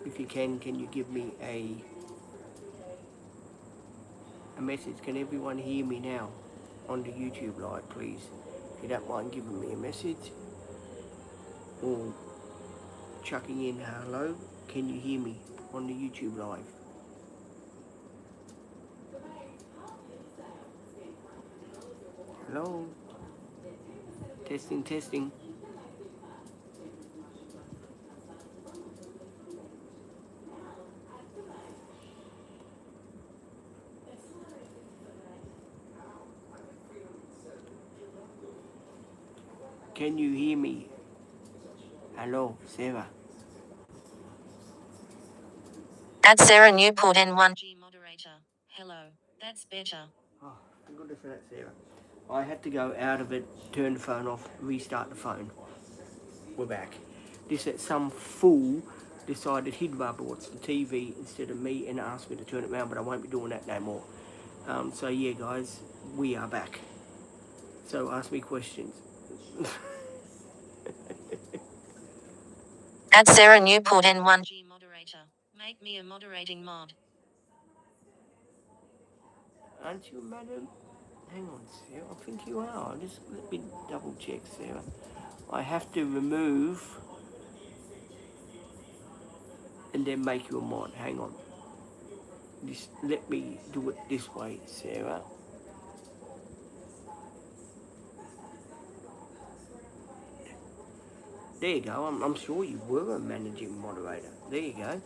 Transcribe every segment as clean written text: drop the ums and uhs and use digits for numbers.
if you can you give me a message? Can everyone hear me now on the YouTube live, please? If you don't mind giving me a message or chucking in hello, can you hear me on the YouTube live? Hello? Testing, testing. Can you hear me? Hello, Sarah. Add Sarah Newport N1G moderator. Hello, that's better. Oh, thank goodness for that, Sarah. I had to go out of it, turn the phone off, restart the phone. We're back. Some fool decided he'd rather watch the TV instead of me and asked me to turn it around, but I won't be doing that no more. So yeah, guys, we are back. So ask me questions. Add Sarah Newport N1G moderator. Make me a moderating mod. Aren't you, madam? Hang on, Sarah. I think you are. Just let me double check, Sarah. I have to remove and then make you a mod. Hang on. Just let me do it this way, Sarah. There you go. I'm sure you were a managing moderator. There you go.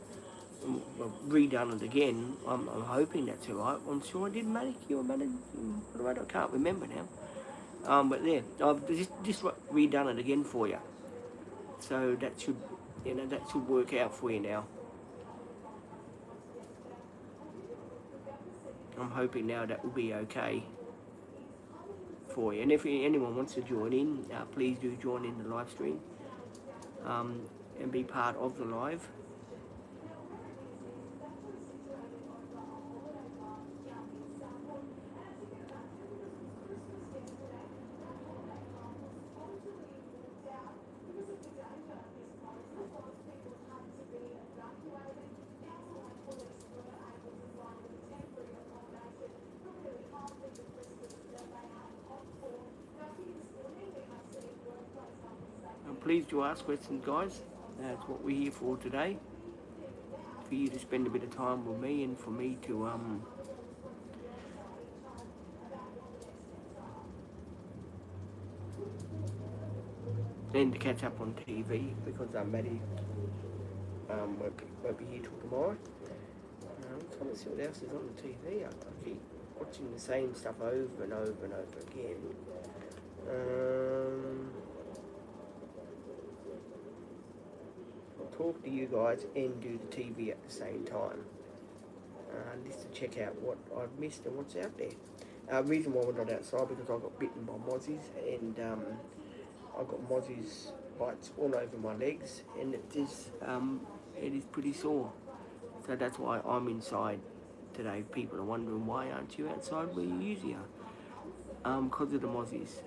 I've redone it again. I'm hoping that's all right. I'm sure I did make you a managing moderator. I can't remember now. But yeah, I've just redone it again for you. So that should work out for you now. I'm hoping now that will be okay for you. And if anyone wants to join in, please do join in the live stream and be part of the live. Please do ask questions, guys. That's what we're here for today. For you to spend a bit of time with me and for me to and to catch up on TV because Maddie won't be here till tomorrow. I'm trying to see what else is on the TV. I keep watching the same stuff over and over and over again. I'll talk to you guys and do the TV at the same time. Just to check out what I've missed and what's out there. Reason why we're not outside because I got bitten by mozzies and I've got mozzies bites all over my legs and it is pretty sore. So that's why I'm inside today. People are wondering why aren't you outside where you usually are? Because of the mozzies.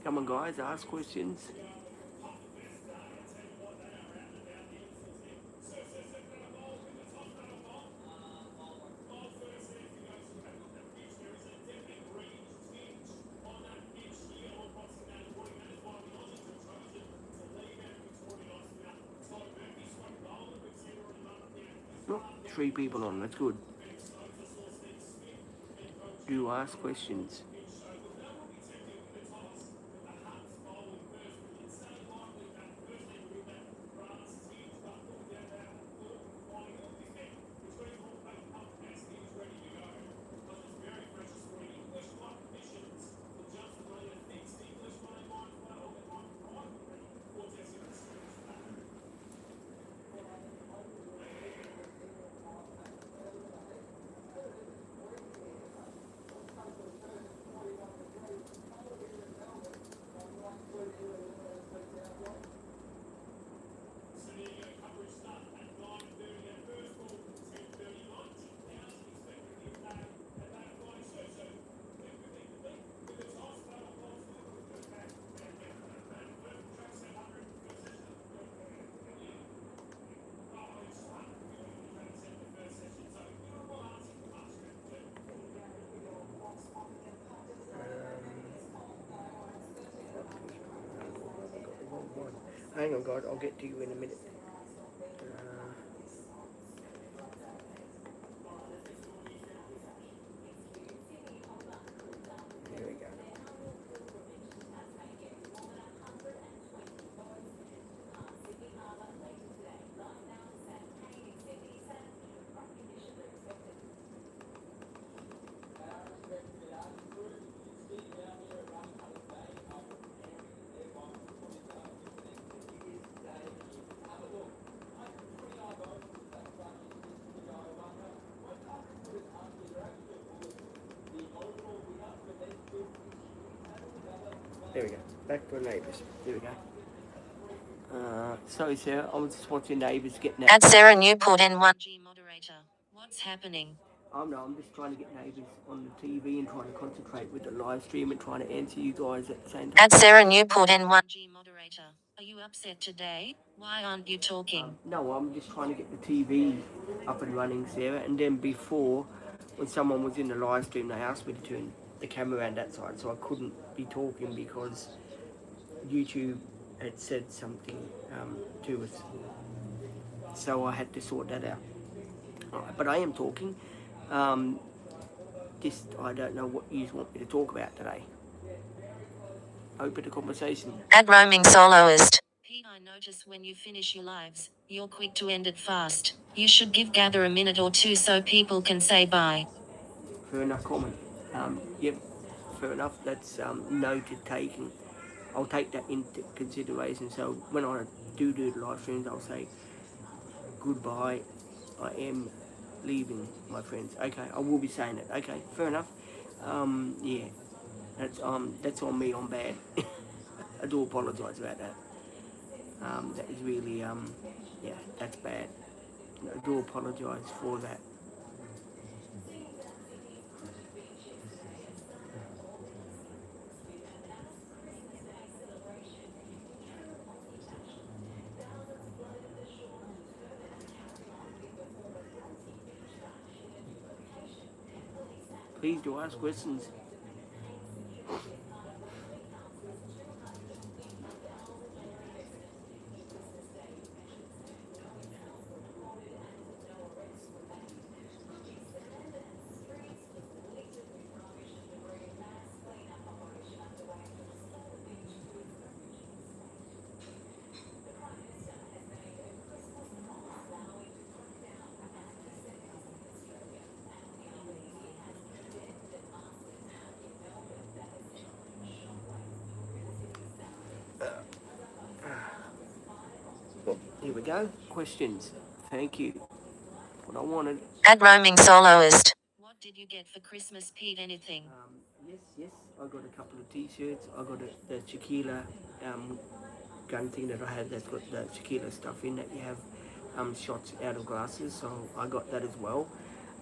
Come on, guys, ask questions. Oh, 3 people on, that's good. Do ask questions. Hang on, guys. I'll get to you in a minute. Here we go. There we go. Back to the neighbours. There we go. Sorry, Sarah. I was just watching neighbours getting Add Sarah Newport N1G moderator. What's happening? Oh no, I'm just trying to get neighbours on the TV and trying to concentrate with the live stream and trying to answer you guys at the same time. Add Sarah Newport N1G moderator. Are you upset today? Why aren't you talking? No, I'm just trying to get the TV up and running, Sarah. And then before, when someone was in the live stream, they asked me to turn the camera around that side, so I couldn't be talking because YouTube had said something to us. So I had to sort that out. But I am talking. Just, I don't know what you want me to talk about today. Open the conversation. Add roaming soloist. Pete, I notice when you finish your lives, you're quick to end it fast. You should gather a minute or two so people can say bye. Fair enough comment. Yep, fair enough. That's noted taken. I'll take that into consideration. So when I do the live streams, I'll say goodbye. I am leaving, my friends. Okay, I will be saying it. Okay, fair enough. Yeah, that's on me. I'm bad. I do apologise about that. That is really yeah, that's bad. I do apologise for that. Please do ask questions. Here we go. Questions. Thank you. What I wanted. Add roaming soloist. What did you get for Christmas, Pete? Anything? Yes. I got a couple of T-shirts. I got the Tequila gun thing that I had that's got the Tequila stuff in that you have shots out of glasses. So I got that as well.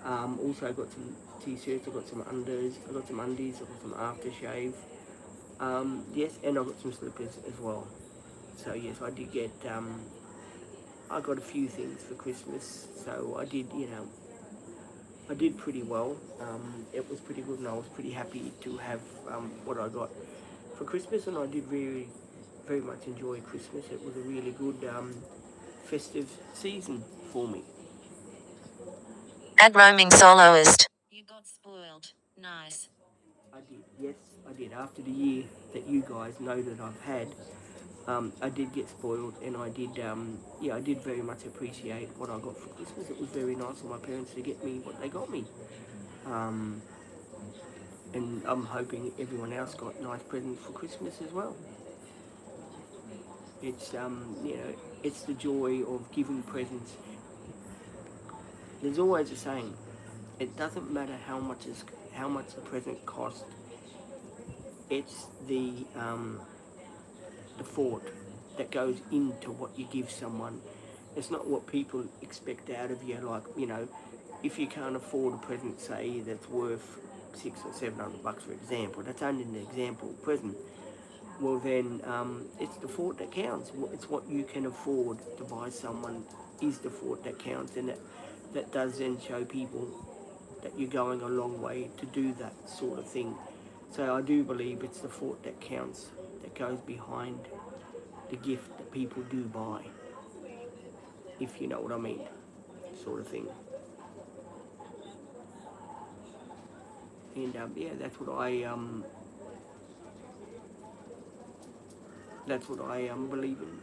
Also, I got some T-shirts. I got some unders. I got some undies. I got some aftershave. Yes, and I got some slippers as well. So yes, I did get. I got a few things for Christmas. So I did, I did pretty well. It was pretty good, and I was pretty happy to have what I got for Christmas, and I did very much enjoy Christmas. It was a really good festive season for me. Add roaming soloist. You got spoiled. Nice. I did, yes, I did. After the year that you guys know that I've had, I did get spoiled, and I did, I did very much appreciate what I got for Christmas. It was very nice of my parents to get me what they got me. And I'm hoping everyone else got nice presents for Christmas as well. It's, it's the joy of giving presents. There's always a saying, it doesn't matter how much the present costs. It's the thought that goes into what you give someone. It's not what people expect out of you. Like, if you can't afford a present, say that's worth $600 or $700, for example, that's only an example present. Well, then it's the thought that counts. It's what you can afford to buy someone is the thought that counts, and that does then show people that you're going a long way to do that sort of thing. So I do believe it's the thought that counts, that goes behind the gift that people do buy, if you know what I mean, sort of thing. And yeah, that's what I believe in.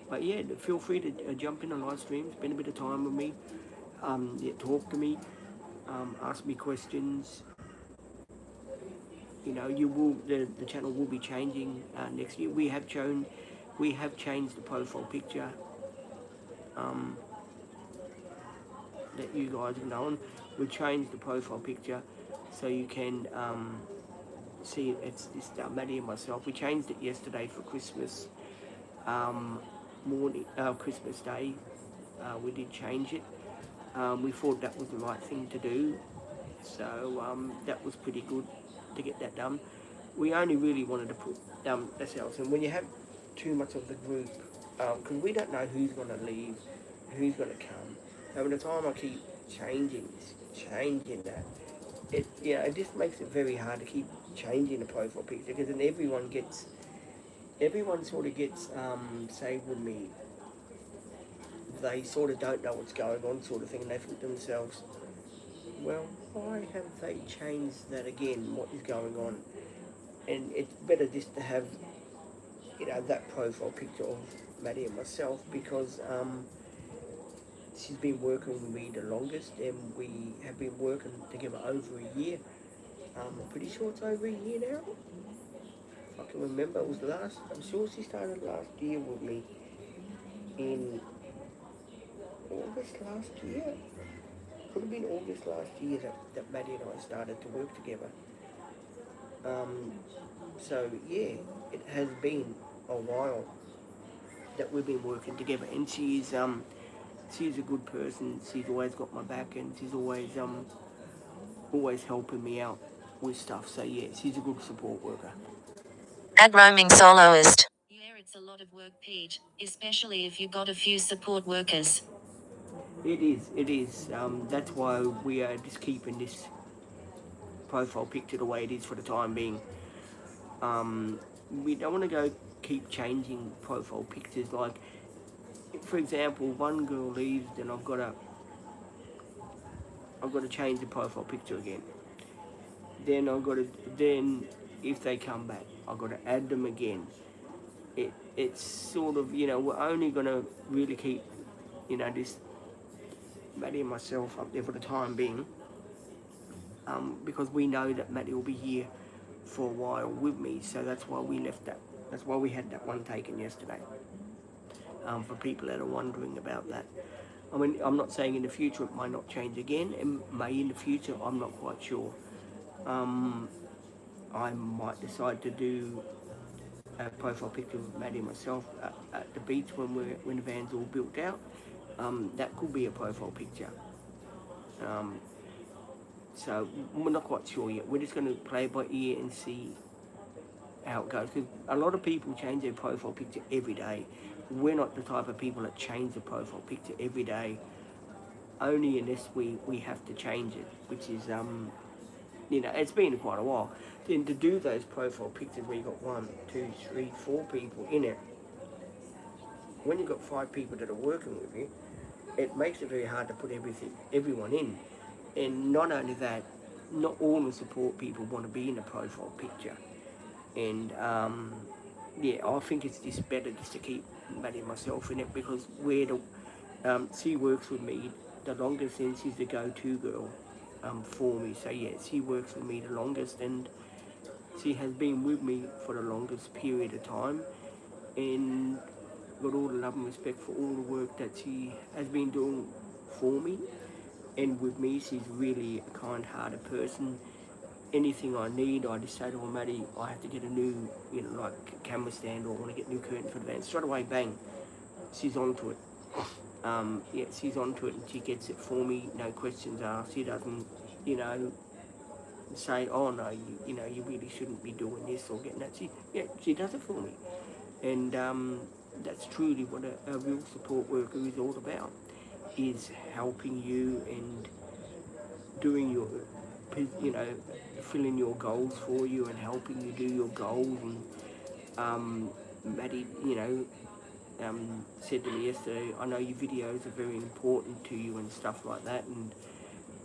But yeah, feel free to jump in on live stream, spend a bit of time with me, yeah, talk to me, ask me questions. You know, the channel will be changing next year. We have changed the profile picture um, that you guys have known. We changed the profile picture so you can see it's this Maddie and myself. We changed it yesterday for Christmas morning, Christmas Day. We did change it. We thought that was the right thing to do, so that was pretty good to get that done. We only really wanted to put ourselves, and when you have too much of the group, because we don't know who's going to leave, who's going to come. And by the time I keep changing that, it just makes it very hard to keep changing the profile picture, because then everyone sort of gets saved with me. They sort of don't know what's going on, sort of thing, and they think to themselves, well, why have they changed that again? What is going on? And it's better just to have, that profile picture of Maddie and myself, because she's been working with me the longest, and we have been working together over a year. I'm pretty sure it's over a year now. If I can remember, I'm sure she started last year with me in August last year. Could have been August last year that Maddie and I started to work together. So yeah, it has been a while that we've been working together, and she's a good person. She's always got my back, and she's always helping me out with stuff. So yeah, she's a good support worker. Add roaming soloist. Yeah, it's a lot of work, Pete, especially if you got a few support workers. It is. That's why we are just keeping this profile picture the way it is for the time being. We don't want to go keep changing profile pictures. Like, for example, one girl leaves, then I've got to change the profile picture again. Then if they come back, I've got to add them again. It's sort of, we're only going to really keep, this Maddie and myself up there for the time being, because we know that Maddie will be here for a while with me, so that's why we left that. That's why we had that one taken yesterday. For people that are wondering about that. I mean, I'm not saying in the future it might not change again. It may in the future, I'm not quite sure. I might decide to do a profile picture of Maddie and myself at the beach when the van's all built out. That could be a profile picture. So we're not quite sure yet. We're just going to play by ear and see how it goes. Because a lot of people change their profile picture every day. We're not the type of people that change the profile picture every day, only unless we have to change it, which is, it's been quite a while. Then to do those profile pictures where you've got 1, 2, 3, 4 people in it, when you've got 5 people that are working with you, it makes it very hard to put everyone in. And not only that, not all the support people want to be in a profile picture. And yeah, I think it's just better just to keep Maddie and myself in it, because she works with me the longest, and she's the go-to girl for me. So yeah, she works with me the longest, and she has been with me for the longest period of time, and got all the love and respect for all the work that she has been doing for me and with me. She's really a kind-hearted person. Anything I need, I just say to her, Maddie, I have to get a new, like camera stand, or I want to get new curtains for the van. Straight away, bang, she's onto it. Yeah, she's onto it, and she gets it for me, no questions asked. She doesn't, say, oh no, you really shouldn't be doing this or getting that. She does it for me, and that's truly what a real support worker is all about, is helping you and doing you know, filling your goals for you and helping you do your goals. And Maddie, you know, said to me yesterday, I know your videos are very important to you and stuff like that, and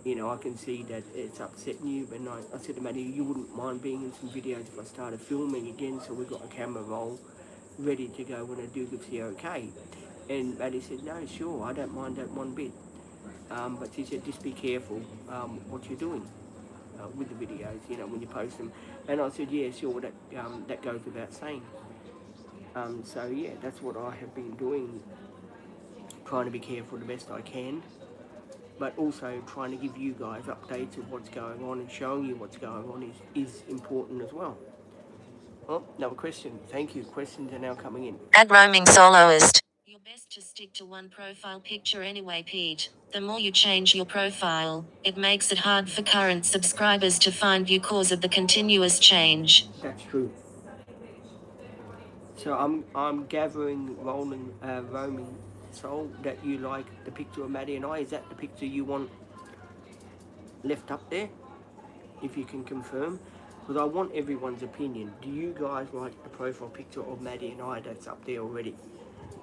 you know, I can see that it's upsetting you. But I said to Maddie, you wouldn't mind being in some videos if I started filming again, so we've got a camera roll ready to go when I do give the okay. And Maddie said, no, sure, I don't mind that one bit. But she said, just be careful what you're doing with the videos, you know, when you post them. And I said, yeah, sure, that goes without saying. So yeah, that's what I have been doing, trying to be careful the best I can, but also trying to give you guys updates of what's going on and showing you what's going on is important as well. Oh, another question. Thank you. Questions are now coming in. Add roaming soloist. You're best to stick to one profile picture anyway, Pete. The more you change your profile, it makes it hard for current subscribers to find you cause of the continuous change. That's true. So I'm gathering, roaming soul, that you like the picture of Maddie and I. Is that the picture you want left up there? If you can confirm, because I want everyone's opinion. Do you guys like the profile picture of Maddie and I that's up there already?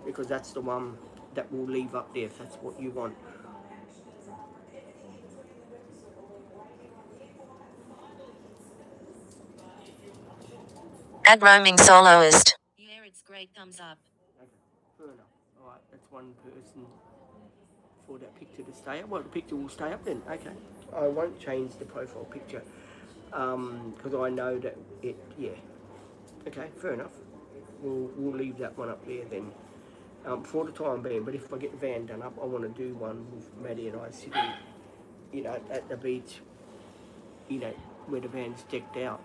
Because that's the one that we'll leave up there if that's what you want. Add roaming soloist. Yeah, it's great, thumbs up. Okay, fair enough. Alright, that's one person for that picture to stay up. Well, the picture will stay up then. Okay. I won't change the profile picture because I know that it, yeah. Okay, fair enough. We'll leave that one up there then for the time being. But if I get the van done up, I want to do one with Maddie and I sitting, you know, at the beach, you know, where the van's decked out.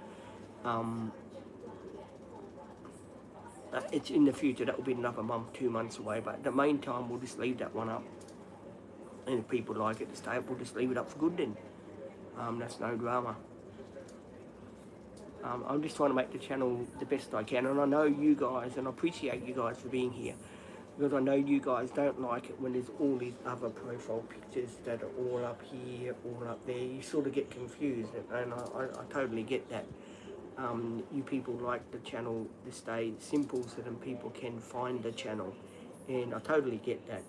It's in the future. That will be another month, 2 months away. But at the meantime, we'll just leave that one up. And if people like it to stay up, we'll just leave it up for good then. That's no drama. I'm just trying to make the channel the best I can, and I know you guys, and I appreciate you guys for being here, because I know you guys don't like it when there's all these other profile pictures that are all up here, all up there. You sort of get confused, and I totally get that. You people like the channel to stay simple so that people can find the channel, and I totally get that.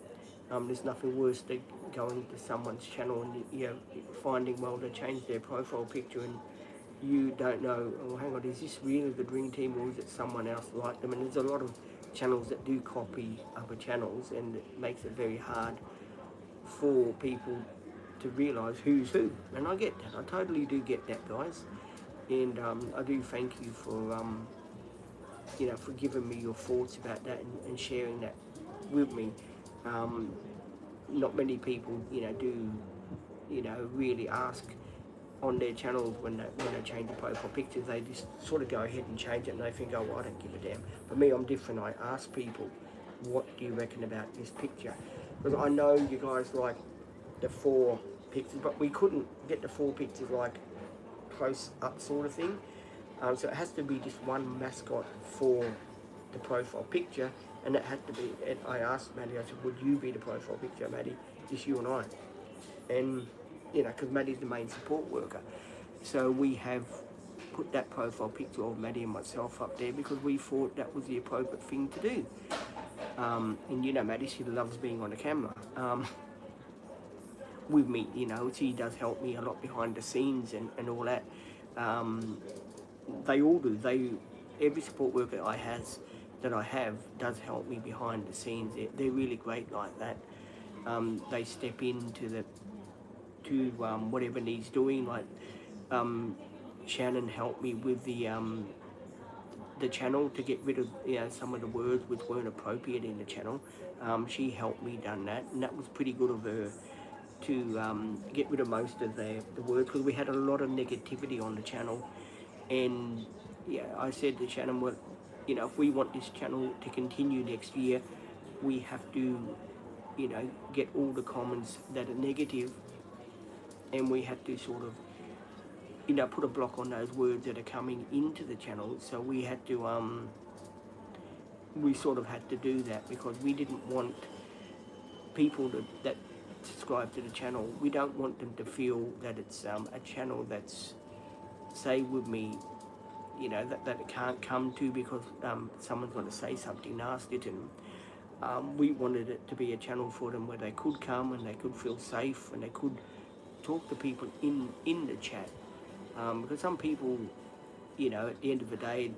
There's nothing worse than going to someone's channel and finding, well, they changed their profile picture and you don't know, oh, hang on, is this really the Dream Team or is it someone else like them? And there's a lot of channels that do copy other channels, and it makes it very hard for people to realise who's who. And I get that. I totally do get that, guys. And I do thank you for, for giving me your thoughts about that and sharing that with me. Not many people, do, really ask on their channels when they change the profile pictures. They just sort of go ahead and change it and they think, oh, well, I don't give a damn. But me, I'm different. I ask people, what do you reckon about this picture? Because I know you guys like the 4 pictures, but we couldn't get the 4 pictures like close up sort of thing. So it has to be just one mascot for the profile picture, and it had to be, and I asked Maddie, I said, would you be the profile picture, Maddie? Just you and I. And because Maddie's the main support worker. So we have put that profile picture of Maddie and myself up there because we thought that was the appropriate thing to do. And Maddie, she loves being on the camera with me. She does help me a lot behind the scenes and all that. They all do. Every support worker that I have does help me behind the scenes. They're really great like that. They step into whatever needs doing. Like Shannon helped me with the channel to get rid of some of the words which weren't appropriate in the channel. She helped me done that, and that was pretty good of her to get rid of most of the words, because we had a lot of negativity on the channel. And I said to Shannon, well, if we want this channel to continue next year, we have to get all the comments that are negative, and we have to sort of put a block on those words that are coming into the channel. So we had to we sort of had to do that, because we didn't want people that subscribe to the channel, we don't want them to feel that it's a channel that's, say with me, you know, that it can't come to because someone's going to say something nasty to them. We wanted it to be a channel for them where they could come and they could feel safe and they could talk to people in the chat. Because some people, you know, at the end of the day,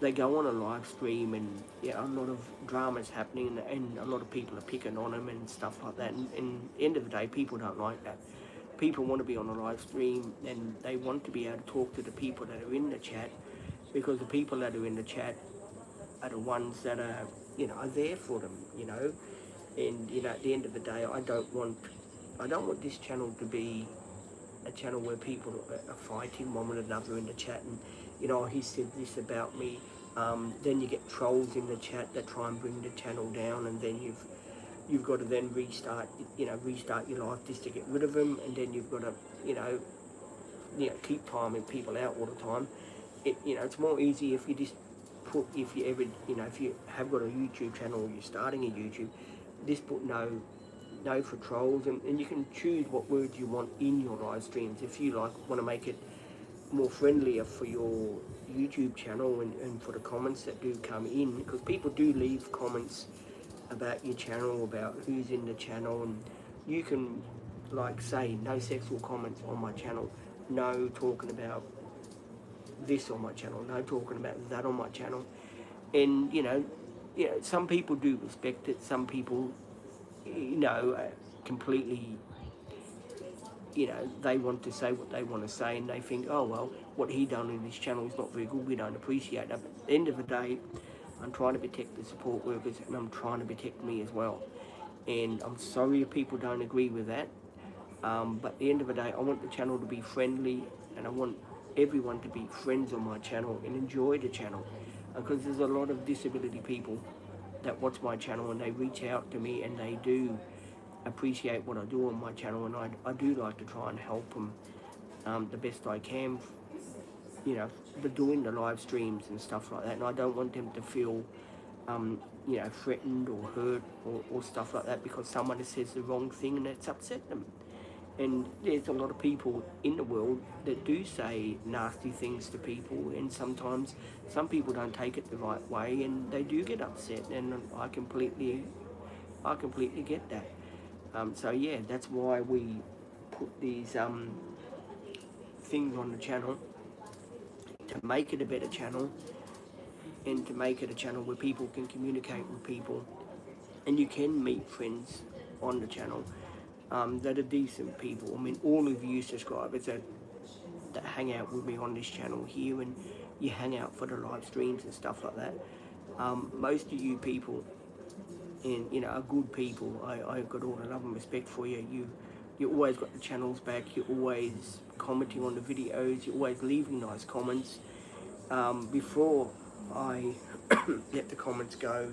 they go on a live stream and a lot of drama's happening and a lot of people are picking on them and stuff like that. And at the end of the day, people don't like that. People want to be on a live stream and they want to be able to talk to the people that are in the chat, because the people that are in the chat are the ones that are, are there for them, And, at the end of the day, I don't want this channel to be a channel where people are fighting one with another in the chat and, he said this about me. Then you get trolls in the chat that try and bring the channel down, and then you've got to then restart your life just to get rid of them, and then you've got to, keep timing people out all the time. It's more easy if you just if you ever, if you have got a YouTube channel or you're starting a YouTube, just put no for trolls, and you can choose what words you want in your live streams. If you want to make it more friendlier for your YouTube channel and for the comments that do come in, because people do leave comments about your channel, about who's in the channel, and you can say no sexual comments on my channel, no talking about this on my channel, no talking about that on my channel. And some people do respect it, some people completely, they want to say what they want to say, and they think, oh well, what he done in his channel is not very good, we don't appreciate that. But at the end of the day, I'm trying to protect the support workers, and I'm trying to protect me as well. And I'm sorry if people don't agree with that, but at the end of the day, I want the channel to be friendly, and I want everyone to be friends on my channel and enjoy the channel, because there's a lot of disability people that watch my channel and they reach out to me and they do appreciate what I do on my channel, and I do like to try and help them the best I can, doing the live streams and stuff like that. And I don't want them to feel threatened or hurt or stuff like that because someone says the wrong thing and it's upset them. And there's a lot of people in the world that do say nasty things to people, and sometimes some people don't take it the right way and they do get upset, and I completely get that. So yeah, that's why we put these things on the channel, to make it a better channel and to make it a channel where people can communicate with people and you can meet friends on the channel that are decent people. I mean, all of you subscribers that hang out with me on this channel here, and you hang out for the live streams and stuff like that. Most of you people, and are good people. I've got all the love and respect for you. You always got the channels back. You're always commenting on the videos. You're always leaving nice comments. Before I let the comments go,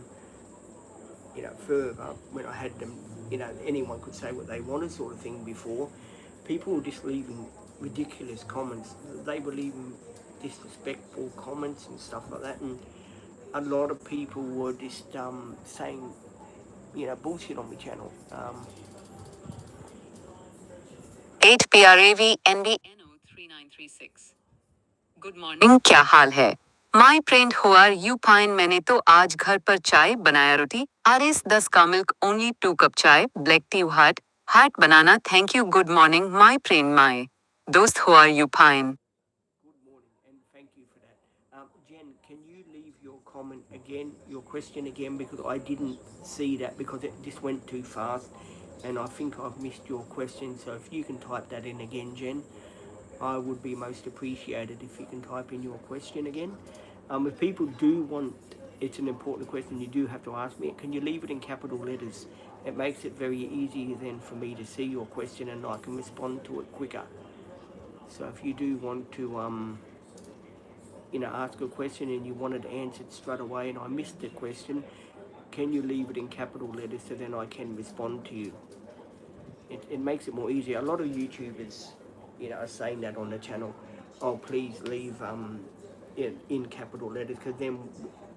further, when I had them, anyone could say what they wanted sort of thing before, people were just leaving ridiculous comments. They were leaving disrespectful comments and stuff like that, and a lot of people were just saying, bullshit on my channel. 8PRAVNBNO3936 good morning, क्या हाल है? My friend who are you fine? मैंने तो आज घर पर चाय बनाया, रोटी RS 10 का milk, only 2 cup chai, black tea, heart banana, thank you, good morning my friend, my दोस्त, who are you fine? Good morning, and thank you for that. Jen, can you leave your comment again, your question again, because I didn't see that because it just went too fast, and I think I've missed your question. So if you can type that in again, Jen, I would be most appreciated if you can type in your question again. If people do want, it's an important question, you do have to ask me, can you leave it in capital letters? It makes it very easy then for me to see your question and I can respond to it quicker. So if you do want to, ask a question and you want it answered straight away and I missed the question, can you leave it in capital letters so then I can respond to you? It makes it more easier. A lot of YouTubers, are saying that on the channel. Oh, please leave in capital letters, because then,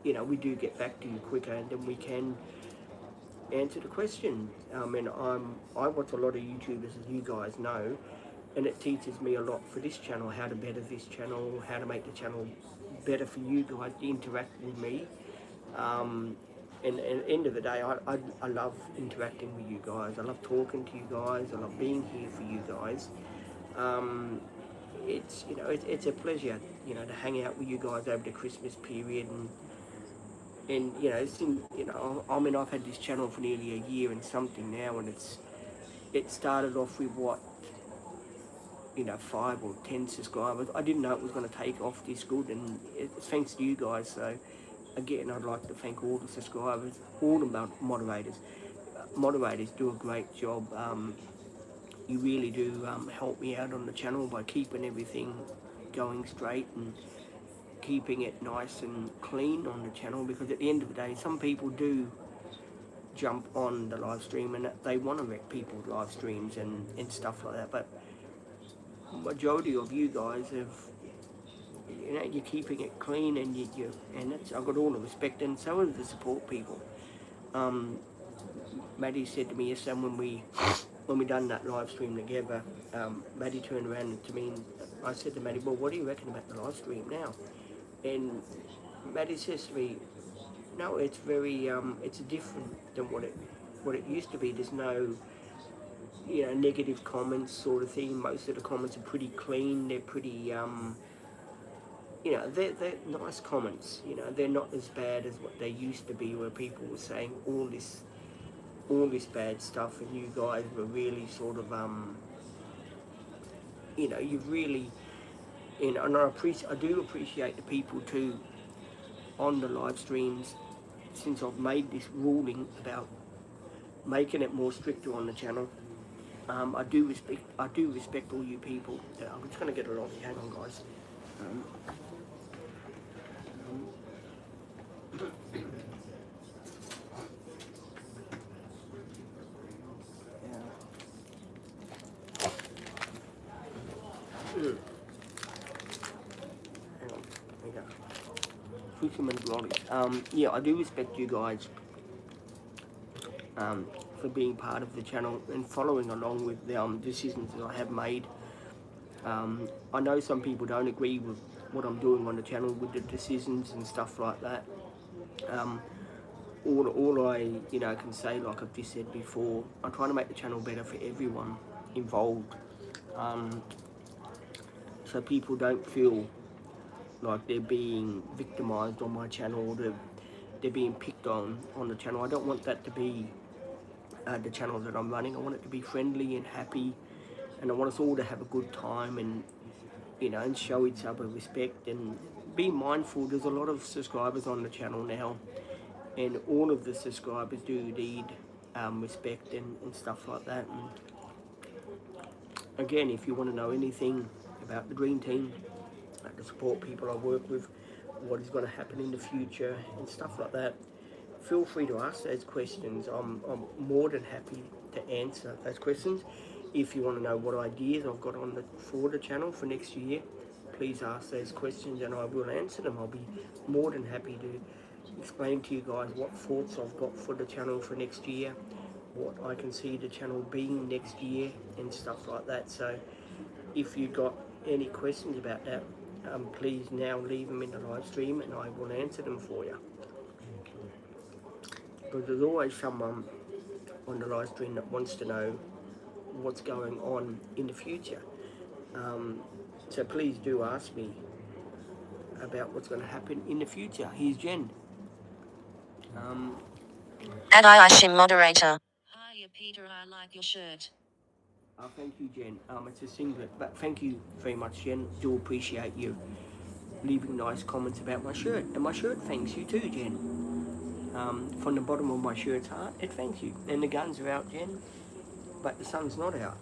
we do get back to you quicker, and then we can answer the question. And I watch a lot of YouTubers, as you guys know, and it teaches me a lot for this channel, how to better this channel, how to make the channel better for you guys to interact with me. And at the end of the day, I love interacting with you guys. I love talking to you guys. I love being here for you guys. It's it's a pleasure to hang out with you guys over the Christmas period, and I mean, I've had this channel for nearly a year and something now, and it started off with what, 5 or 10 subscribers. I didn't know it was going to take off this good, and it's thanks to you guys. So again, I'd like to thank all the subscribers, all the moderators. Moderators do a great job. You really do help me out on the channel by keeping everything going straight and keeping it nice and clean on the channel, because at the end of the day, some people do jump on the live stream and they want to wreck people's live streams and stuff like that, but majority of you guys have, you're keeping it clean, and and I've got all the respect, and so have the support people. Maddie said to me yesterday when we done that live stream together, Maddie turned around to me and I said to Maddie, well, what do you reckon about the live stream now? And Maddie says to me, no, it's very, it's different than what it used to be. There's no, negative comments sort of thing. Most of the comments are pretty clean. They're pretty, they're nice comments. They're not as bad as what they used to be, where people were saying all this bad stuff, and you guys were really sort of, you've really, and I do appreciate the people too on the live streams, since I've made this ruling about making it more stricter on the channel. I do respect all you people. I'm just going to get a lolly. Hang on, guys. Hang on. There you go. Fisherman's lollies. Yeah, I do respect you guys for being part of the channel and following along with the decisions that I have made. I know some people don't agree with what I'm doing on the channel with the decisions and stuff like that. All I can say, like I've just said before, I'm trying to make the channel better for everyone involved, so people don't feel like they're being victimised on my channel, or they're being picked on the channel. I don't want that to be the channel that I'm running. I want it to be friendly and happy, and I want us all to have a good time, and and show each other respect and be mindful. There's a lot of subscribers on the channel now, and all of the subscribers do need respect and stuff like that. And again, if you want to know anything about the Dream Team, the support people I work with, what is going to happen in the future and stuff like that, feel free to ask those questions. I'm more than happy to answer those questions. If you want to know what ideas I've got for the channel for next year, please ask those questions and I will answer them. I'll be more than happy to explain to you guys what thoughts I've got for the channel for next year, what I can see the channel being next year and stuff like that. So if you've got any questions about that, please now leave them in the live stream and I will answer them for you. Because there's always someone on the live stream that wants to know what's going on in the future. So please do ask me about what's going to happen in the future. Here's Jen. Adayashim moderator. Hiya Peter, I like your shirt. Thank you, Jen. It's a singlet, but thank you very much, Jen. Do appreciate you leaving nice comments about my shirt, and my shirt thanks you too, Jen. From the bottom of my shirt's heart, it thanks you. And the guns are out, Jen, but the sun's not out.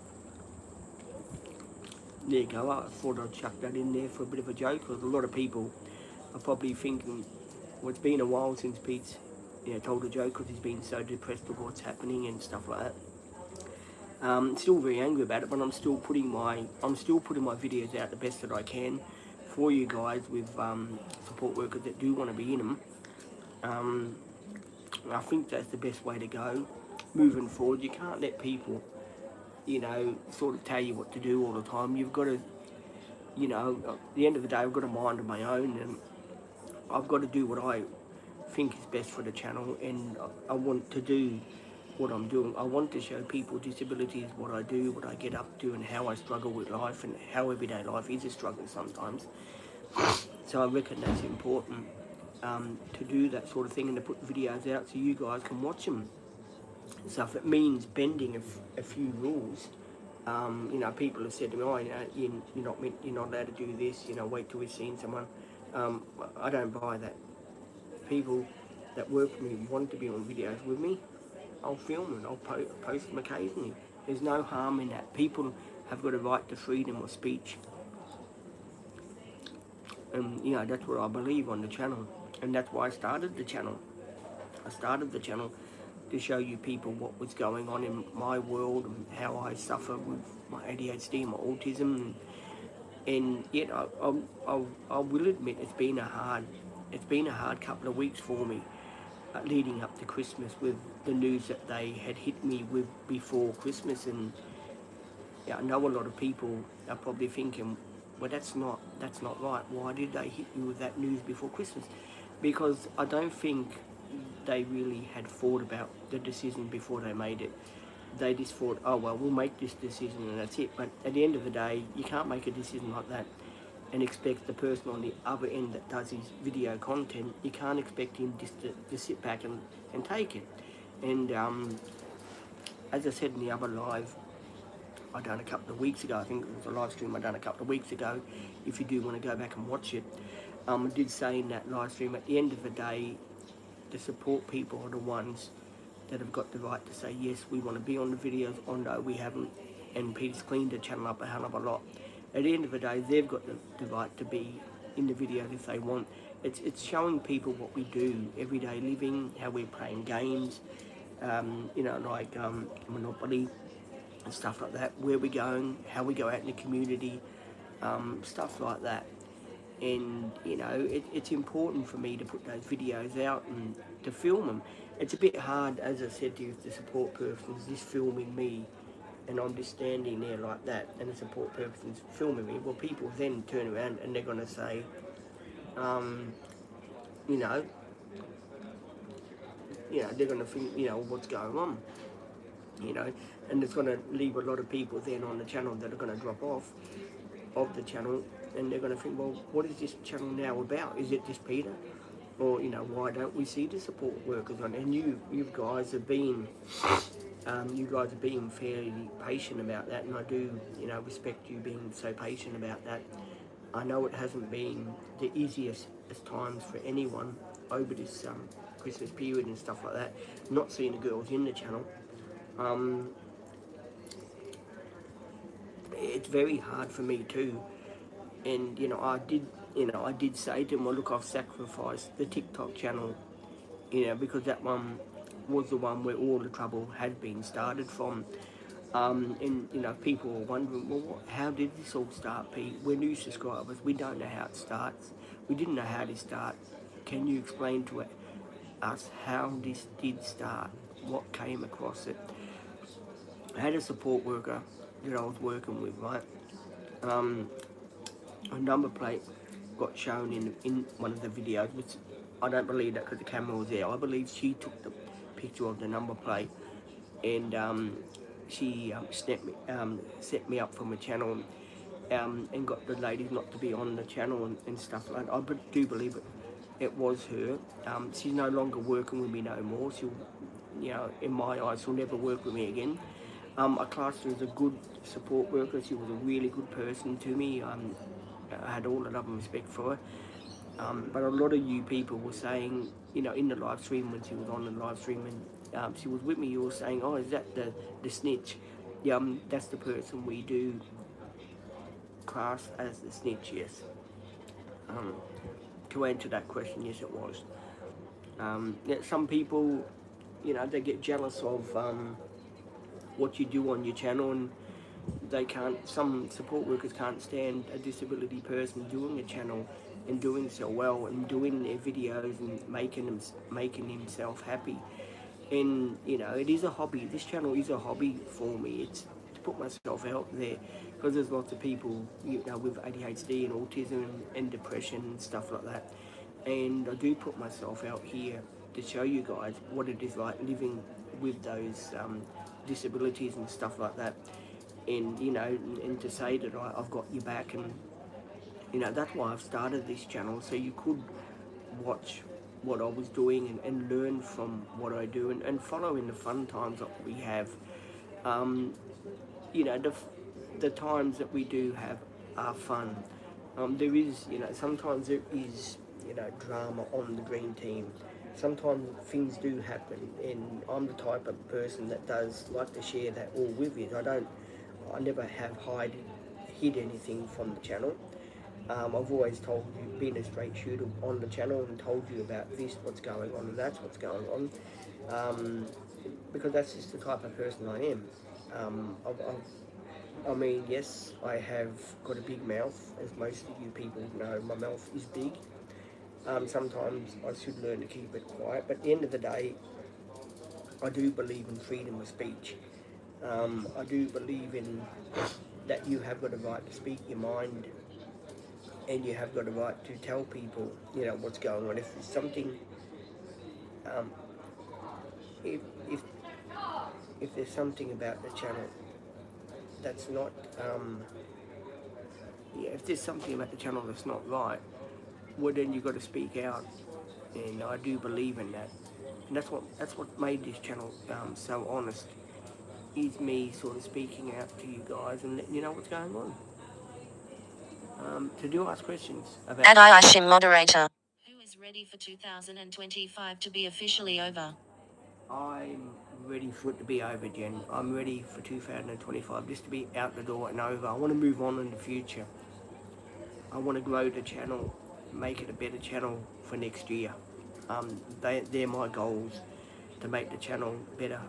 There you go. I thought I'd chuck that in there for a bit of a joke, because a lot of people are probably thinking, well, it's been a while since Pete's told a joke, because he's been so depressed with what's happening and stuff like that. Still very angry about it, but I'm still putting my videos out the best that I can for you guys with support workers that do want to be in them. I think that's the best way to go. moving forward. You can't let people, sort of tell you what to do all the time. You've got to, at the end of the day, I've got a mind of my own, and I've got to do what I think is best for the channel, and I want to do what I'm doing. I want to show people disabilities, what I do, what I get up to, and how I struggle with life, and how everyday life is a struggle sometimes. So I reckon that's important, to do that sort of thing, and to put videos out so you guys can watch them. So if it means bending a few rules, people have said to me, "Oh, you're not allowed to do this. Wait till we've seen someone." I don't buy that. People that work with me want to be on videos with me. I'll film and I'll post them occasionally. There's no harm in that. People have got a right to freedom of speech, and that's what I believe on the channel, and that's why I started the channel. I started the channel to show you people what was going on in my world and how I suffer with my ADHD and my autism. And yet, I will admit it's been a hard couple of weeks for me, leading up to Christmas, with the news that they had hit me with before Christmas. And I know a lot of people are probably thinking, well, that's not right. Why did they hit you with that news before Christmas? Because I don't think they really had thought about the decision before they made it. They just thought, oh well, we'll make this decision and that's it. But at the end of the day, you can't make a decision like that and expect the person on the other end that does his video content, you can't expect him just to sit back and take it. And as I said in the other live I done a couple of weeks ago, I think it was a live stream I done a couple of weeks ago, if you do want to go back and watch it, I did say in that live stream, at the end of the day, the support people are the ones that have got the right to say, yes, we want to be on the videos, or no, we haven't, and Peter's cleaned the channel up a hell of a lot. At the end of the day, they've got the right to be in the videos if they want. It's showing people what we do, everyday living, how we're playing games, like Monopoly and stuff like that, where we're going, how we go out in the community, stuff like that. And it's important for me to put those videos out and to film them. It's a bit hard, as I said to you, if the support person's just filming me and I'm just standing there like that and the support person's filming me. Well, people then turn around and they're going to say, they're going to think, what's going on, and it's going to leave a lot of people then on the channel that are going to drop off of the channel, and they're going to think, well, what is this channel now about? Is it just Peter? Or, why don't we see the support workers on? And you guys have been, fairly patient about that, and I do, respect you being so patient about that. I know it hasn't been the easiest times for anyone over this Christmas period and stuff like that, not seeing the girls in the channel. It's very hard for me too, and I did say to them, well, look, I've sacrificed the TikTok channel, because that one was the one where all the trouble had been started from. And people were wondering, well, how did this all start, Pete? We're new subscribers, we don't know how it starts, we didn't know how to start. Can you explain to us how this did start, what came across it? I had a support worker that I was working with, right? A number plate got shown in one of the videos, which I don't believe that because the camera was there. I believe she took the picture of the number plate, and she set me up from a channel, and got the ladies not to be on the channel and stuff like that. I do believe it was her. She's no longer working with me no more. She'll, in my eyes, she'll never work with me again. I classed her as a good support worker. She was a really good person to me. I had all the love and respect for her. But a lot of you people were saying, in the live stream, when she was on the live stream and she was with me, you were saying, oh, is that the snitch? Yeah, that's the person we do class as the snitch, yes. To answer that question, yes, it was. Some people, they get jealous of what you do on your channel, and some support workers can't stand a disability person doing a channel and doing so well and doing their videos and making himself happy. And you know, it is a hobby. This channel is a hobby for me. It's to put myself out there, because there's lots of people, you know, with ADHD and autism and depression and stuff like that. And I do put myself out here to show you guys what it is like living with those disabilities and stuff like that. And you know, and to say that I've got your back, and you know, that's why I've started this channel, so you could watch what I was doing and learn from what I do, and follow in the fun times that we have. Um, you know, the times that we do have are fun. There is, you know, sometimes there is, you know, drama on the Dream Team. Sometimes things do happen, and I'm the type of person that does like to share that all with you. I never have hid anything from the channel. I've always told you, been a straight shooter on the channel, and told you about this, what's going on, and that's what's going on, because that's just the type of person I am. I mean, yes, I have got a big mouth, as most of you people know. My mouth is big. Sometimes I should learn to keep it quiet, but at the end of the day, I do believe in freedom of speech. I do believe in that you have got a right to speak your mind, and you have got a right to tell people, you know, what's going on. If there's something, um, if, if, if there's something about the channel that's not, yeah, if there's something about the channel that's not right, well then you've got to speak out, and I do believe in that. And that's what made this channel so honest, is me sort of speaking out to you guys and letting you know what's going on. To do ask questions about... Add Ishim moderator. Who is ready for 2025 to be officially over? I'm ready for it to be over, Jen. I'm ready for 2025 just to be out the door and over. I want to move on in the future. I want to grow the channel, make it a better channel for next year. They're my goals, to make the channel better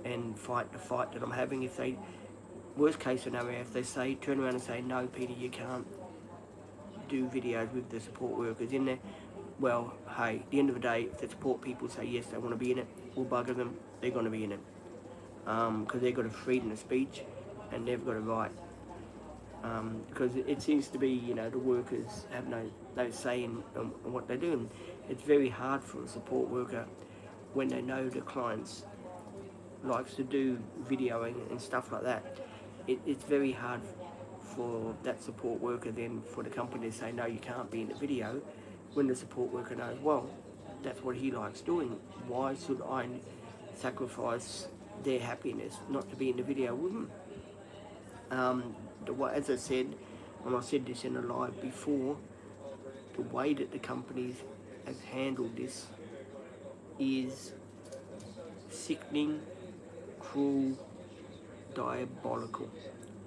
and fight the fight that I'm having. If they, worst case scenario, if they say, turn around and say, no, Peter, you can't do videos with the support workers in there, well, hey, at the end of the day, if the support people say yes, they want to be in it, we'll bugger them, they're going to be in it. Because they've got a freedom of speech and they've got a right. Because it seems to be, you know, the workers have no say in what they're doing. It's very hard for a support worker when they know the clients likes to do videoing and stuff like that. It's very hard for that support worker then for the company to say, no, you can't be in the video, when the support worker knows, well, that's what he likes doing. Why should I sacrifice their happiness not to be in the video with them? As I said, and I said this in a live before, the way that the companies have handled this is sickening, cruel, diabolical.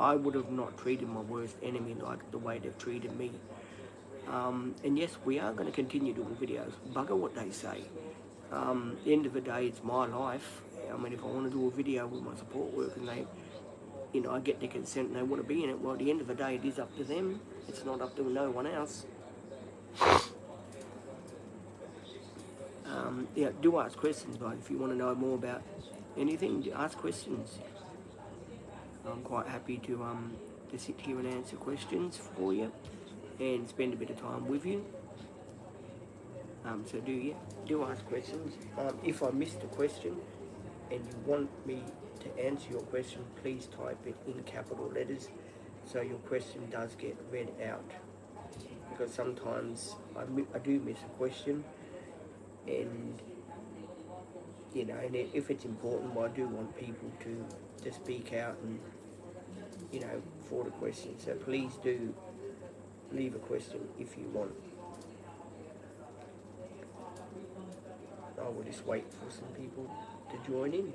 I would have not treated my worst enemy like the way they've treated me. And yes, we are going to continue doing videos. Bugger what they say. At the end of the day, it's my life. I mean, if I want to do a video with my support worker and they, you know, I get their consent and they want to be in it, well, at the end of the day, it is up to them. It's not up to no one else. Yeah, do ask questions, guys. If you want to know more about anything, ask questions. I'm quite happy to sit here and answer questions for you and spend a bit of time with you. So do ask questions. If I missed a question and you want me to answer your question, please type it in capital letters so your question does get read out. Because sometimes I do miss a question, and you know, and if it's important, well, I do want people to speak out and, you know, for the question. So please do leave a question if you want. I will just wait for some people to join in.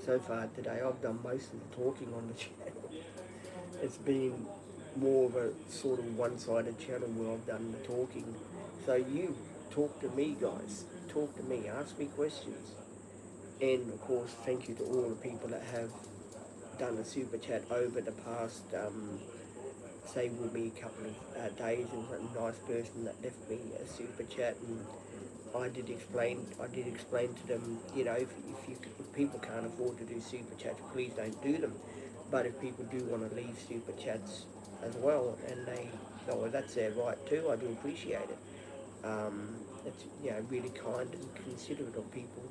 So far today, I've done most of the talking on the channel. It's been more of a sort of one-sided channel where I've done the talking. So you talk to me, guys. Talk to me. Ask me questions. And of course, thank you to all the people that have done a super chat over the past stayed with me a couple of days and was a nice person that left me a super chat, and I did explain to them, if people can't afford to do super chats, please don't do them. But if people do want to leave super chats as well, and that's their right too, I do appreciate it. It's really kind and considerate of people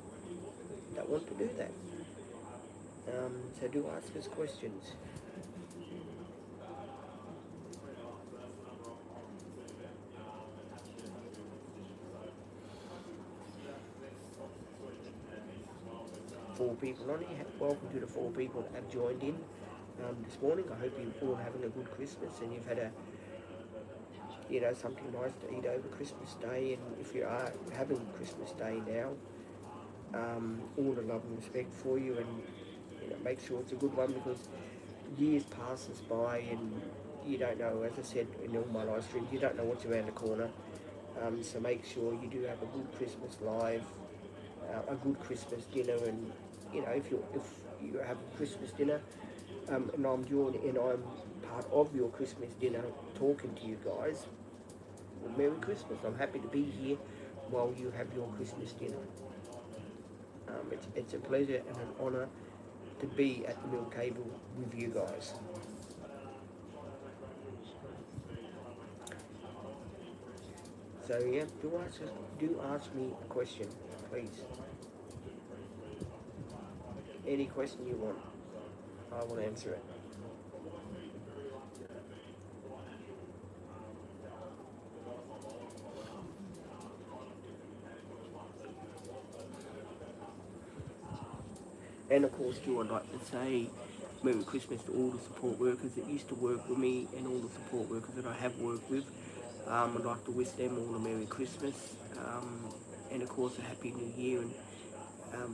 that want to do that. So do ask us questions. Four people on here. Welcome to the four people that have joined in this morning. I hope you're all having a good Christmas and you've had something nice to eat over Christmas Day. And if you are having Christmas Day now, all the love and respect for you, and make sure it's a good one, because years passes by and you don't know, as I said in all my live streams, you don't know what's around the corner. So make sure you do have a good Christmas live, a good Christmas dinner, and if you have a Christmas dinner, and I'm part of your Christmas dinner talking to you guys, well, Merry Christmas. I'm happy to be here while you have your Christmas dinner. It's a pleasure and an honour to be at the meal table with you guys. So yeah, do ask me a question, please. Any question you want, I will answer it. And of course, too, I'd like to say Merry Christmas to all the support workers that used to work with me and all the support workers that I have worked with. I'd like to wish them all a Merry Christmas, and of course a Happy New Year, and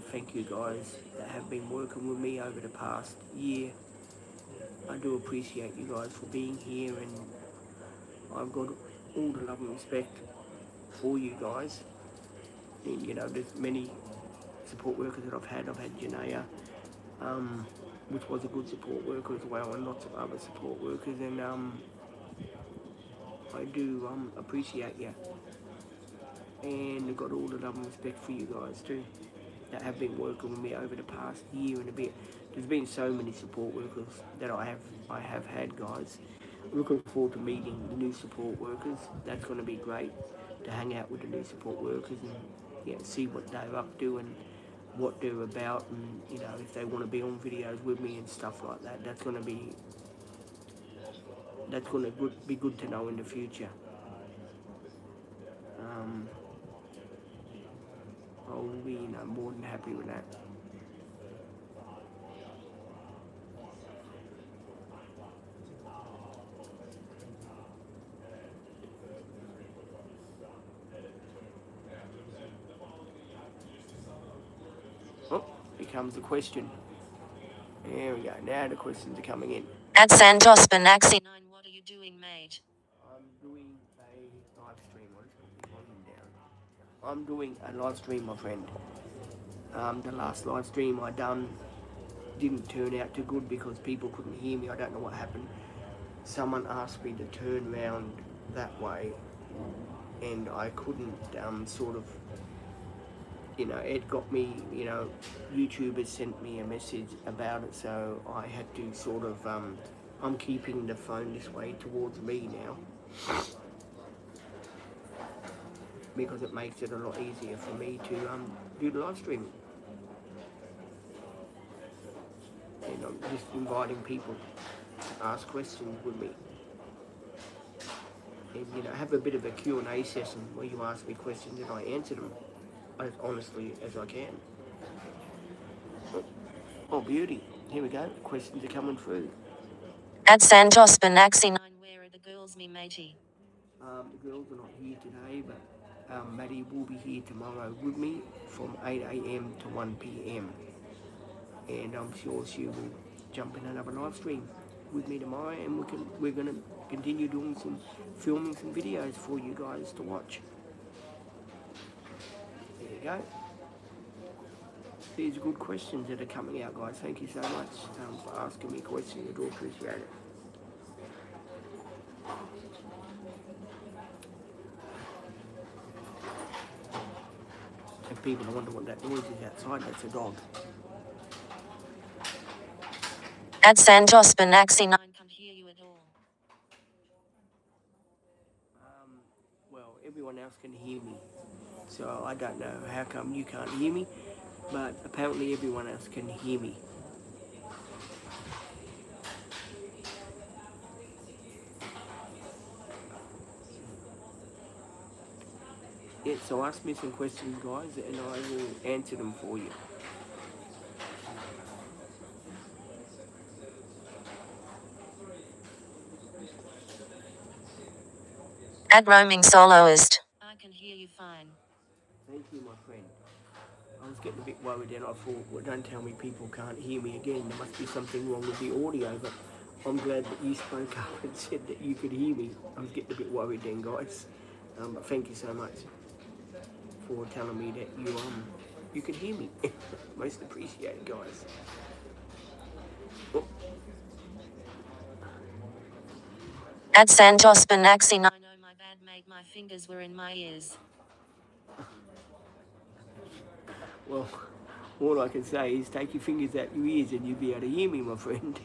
thank you guys that have been working with me over the past year. I do appreciate you guys for being here, and I've got all the love and respect for you guys. And there's many support workers that I've had. I've had Janaea, which was a good support worker as well, and lots of other support workers, and I do appreciate you, and I've got all the love and respect for you guys too that have been working with me over the past year and a bit. There's been so many support workers that I have had, guys. I'm looking forward to meeting the new support workers. That's going to be great to hang out with the new support workers and see what they're up to and what they're about, and if they want to be on videos with me and stuff like that. That's going to be good to know in the future. I'll be more than happy with that. Oh, here comes the question. There we go. Now the questions are coming in. At Santos Benaxi 9, what are you doing, mate? I'm doing a live stream. I'll just put the volume down. I'm doing a live stream, my friend. The last live stream I done didn't turn out too good because people couldn't hear me. I don't know what happened. Someone asked me to turn around that way, and I couldn't it got me, YouTubers sent me a message about it, so I had to I'm keeping the phone this way towards me now, because it makes it a lot easier for me to do the live stream. And I'm just inviting people to ask questions with me, and have a bit of a Q&A session where you ask me questions and I answer them as honestly as I can. Oh, beauty. Here we go. Questions are coming through. At Santos Benaxi 9, where are the girls, me matey? The girls are not here today, but Maddie will be here tomorrow with me from 8 a.m. to 1 p.m. And I'm sure she will jump in another live stream with me tomorrow, and we're going to continue filming some videos for you guys to watch. There you go. These are good questions that are coming out, guys. Thank you so much for asking me questions. I do appreciate it. people are wondering what that noise is outside, that's a dog. At Santos Benaxi 9 can't hear you at all. Well, everyone else can hear me, so I don't know how come you can't hear me, but apparently everyone else can hear me. Yeah, so ask me some questions, guys, and I will answer them for you. At Roaming Soloist. I can hear you fine. Thank you, my friend. I was getting a bit worried then. I thought, well, don't tell me people can't hear me again. There must be something wrong with the audio, but I'm glad that you spoke up and said that you could hear me. I was getting a bit worried then, guys. But thank you so much for telling me that you could hear me. Most appreciated, guys. Oh, At Santos Benaxi 9 oh my bad mate, my fingers were in my ears. well, all I can say is take your fingers out your ears and you'll be able to hear me, my friend.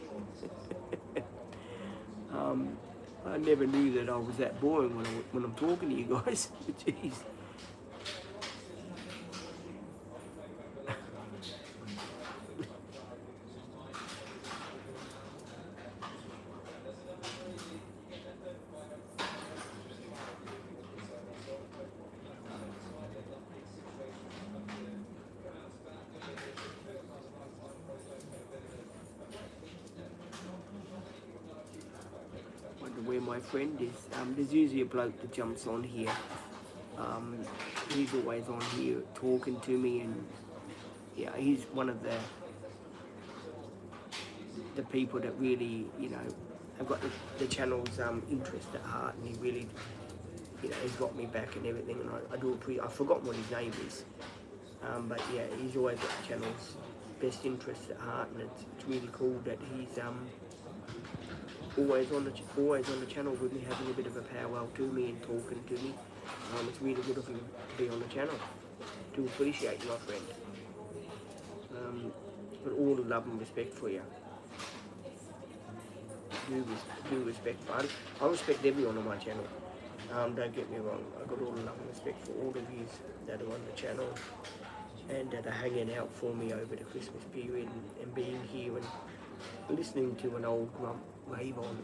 I never knew that I was that boring when I'm talking to you guys. Jeez. Wonder where my friend is. There's usually a bloke that jumps on here. He's always on here talking to me, and yeah, he's one of the people that really, have got the channel's interest at heart, and he really, he's got me back and everything, and I do appreciate. I've forgotten what his name is, but yeah, he's always got the channel's best interest at heart, and it's really cool that he's always on the channel with me, having a bit of a powwow to me and talking to me. It's really good of him to be on the channel. Do appreciate you, my friend. But all the love and respect for you. Do respect. I respect everyone on my channel. Don't get me wrong. I've got all the love and respect for all of you that are on the channel and that are hanging out for me over the Christmas period and being here and listening to an old grump rave on.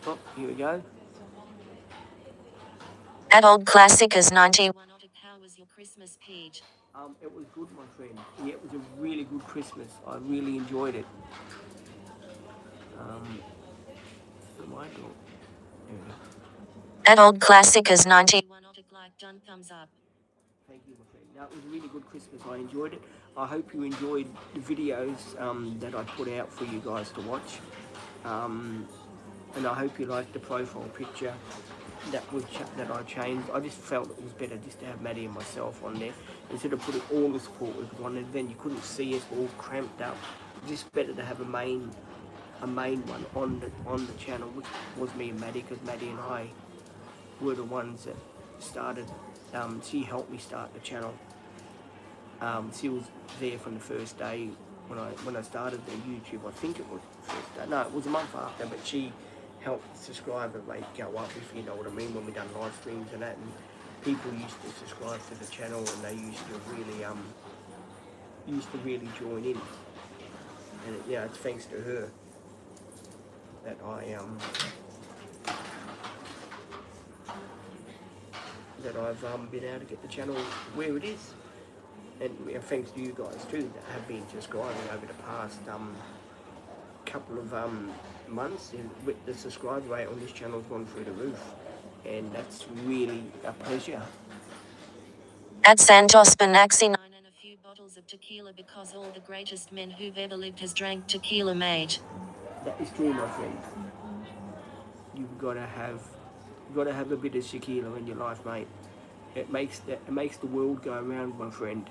Oh, here we go. At Old Classicers 91 how was your Christmas, Pete? It was good, my friend. Yeah, it was a really good Christmas. I really enjoyed it. My dog. There we go. At Old Classicers 91 like done thumbs up. Thank you, my friend. No, it was a really good Christmas. I enjoyed it. I hope you enjoyed the videos that I put out for you guys to watch. And I hope you liked the profile picture that I changed. I just felt it was better just to have Maddie and myself on there instead of putting all the support workers on there. Then you couldn't see us all cramped up. Just better to have a main one on the channel, which was me and Maddie, because Maddie and I were the ones that started. She helped me start the channel. She was there from the first day when I started the YouTube. I think it was the first day. No, it was a month after, but she helped the subscriber rate go up, if you know what I mean, when we done live streams and that, and people used to subscribe to the channel, and they used to really join in. And it's thanks to her that I've been able to get the channel where it is. And thanks to you guys too that have been subscribing over the past couple of months. With the subscribe rate on this channel has gone through the roof, and that's really a pleasure. At Santos Benaxi 9 and a few bottles of tequila, because all the greatest men who've ever lived has drank tequila, mate. That is true, my friend. You've got to have a bit of tequila in your life, mate. It makes the world go around, my friend.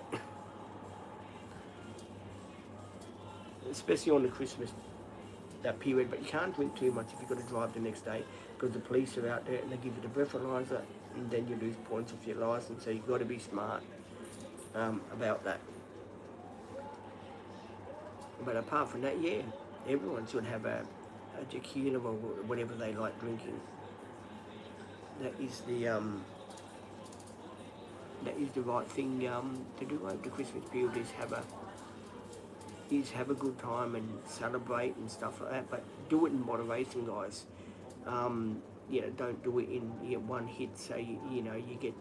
especially on the Christmas that period. But you can't drink too much if you've got to drive the next day, because the police are out there and they give you the breathalyzer, and then you lose points off your license. So you've got to be smart about that. But apart from that, yeah, everyone should have a tequila or whatever they like drinking. That is the right thing to do over the Christmas period, is have a good time and celebrate and stuff like that. But do it in moderation, guys. Don't do it in one hit, so you get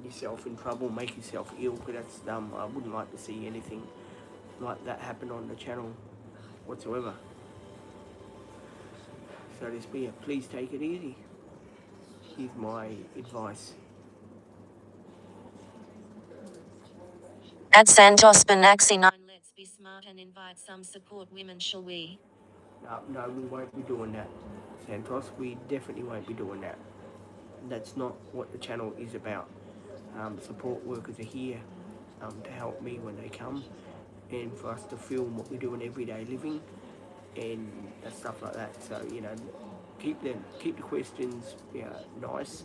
yourself in trouble, make yourself ill, because that's dumb. I wouldn't like to see anything like that happen on the channel whatsoever. So just please take it easy. Here's my advice. At Santos Benaxi 9, let's be smart and invite some support women, shall we? No, we won't be doing that, Santos. We definitely won't be doing that. That's not what the channel is about. Support workers are here to help me when they come, and for us to film what we do in everyday living and stuff like that. So keep the questions nice.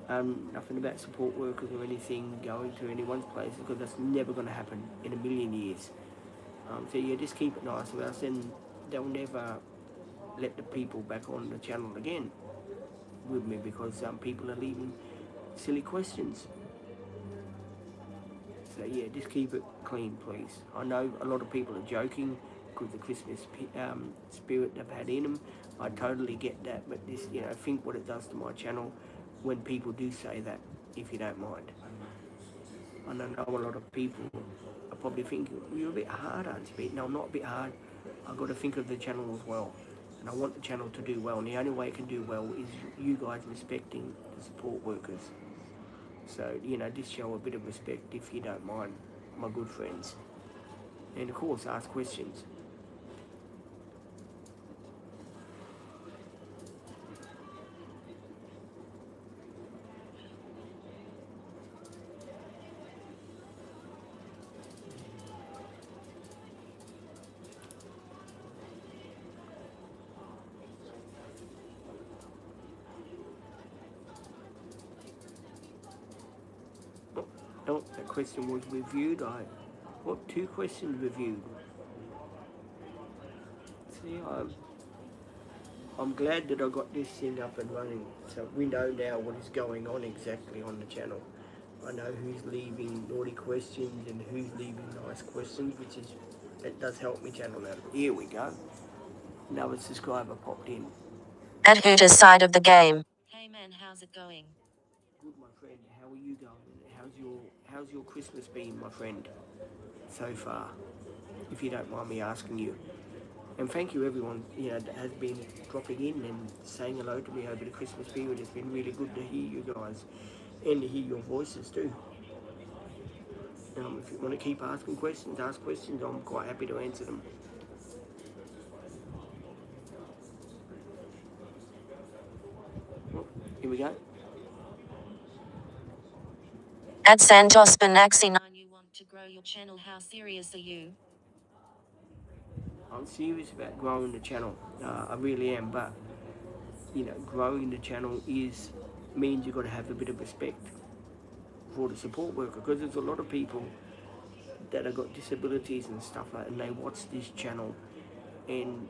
Nothing about support workers or anything going to anyone's place, because that's never going to happen in a million years. So just keep it nice, or else then they'll never let the people back on the channel again with me, because people are leaving silly questions. So just keep it clean, please. I know a lot of people are joking because the Christmas spirit they've had in them. I totally get that, but this, think what it does to my channel when people do say that, if you don't mind. And I know a lot of people are probably thinking, well, you're a bit hard, aren't you? No, I'm not a bit hard. I've got to think of the channel as well. And I want the channel to do well. And the only way it can do well is you guys respecting the support workers. So, just show a bit of respect if you don't mind, my good friends. And of course, ask questions. Oh, that question was reviewed. Two questions reviewed. See, I'm glad that I got this thing up and running, so we know now what is going on exactly on the channel. I know who's leaving naughty questions and who's leaving nice questions, it does help me channel out. Here we go. Another subscriber popped in. At Hooter's side of the game. Hey man, how's it going? Good, my friend. How are you going? How's your Christmas been, my friend, so far? If you don't mind me asking you. And thank you everyone, that has been dropping in and saying hello to me over the Christmas period. It's been really good to hear you guys and to hear your voices too. If you want to keep asking questions, ask questions. I'm quite happy to answer them. Well, here we go. At Santos Benaxi 9, you want to grow your channel. How serious are you? I'm serious about growing the channel. I really am, but growing the channel means you've got to have a bit of respect for the support worker, because there's a lot of people that have got disabilities and stuff like that, and they watch this channel, and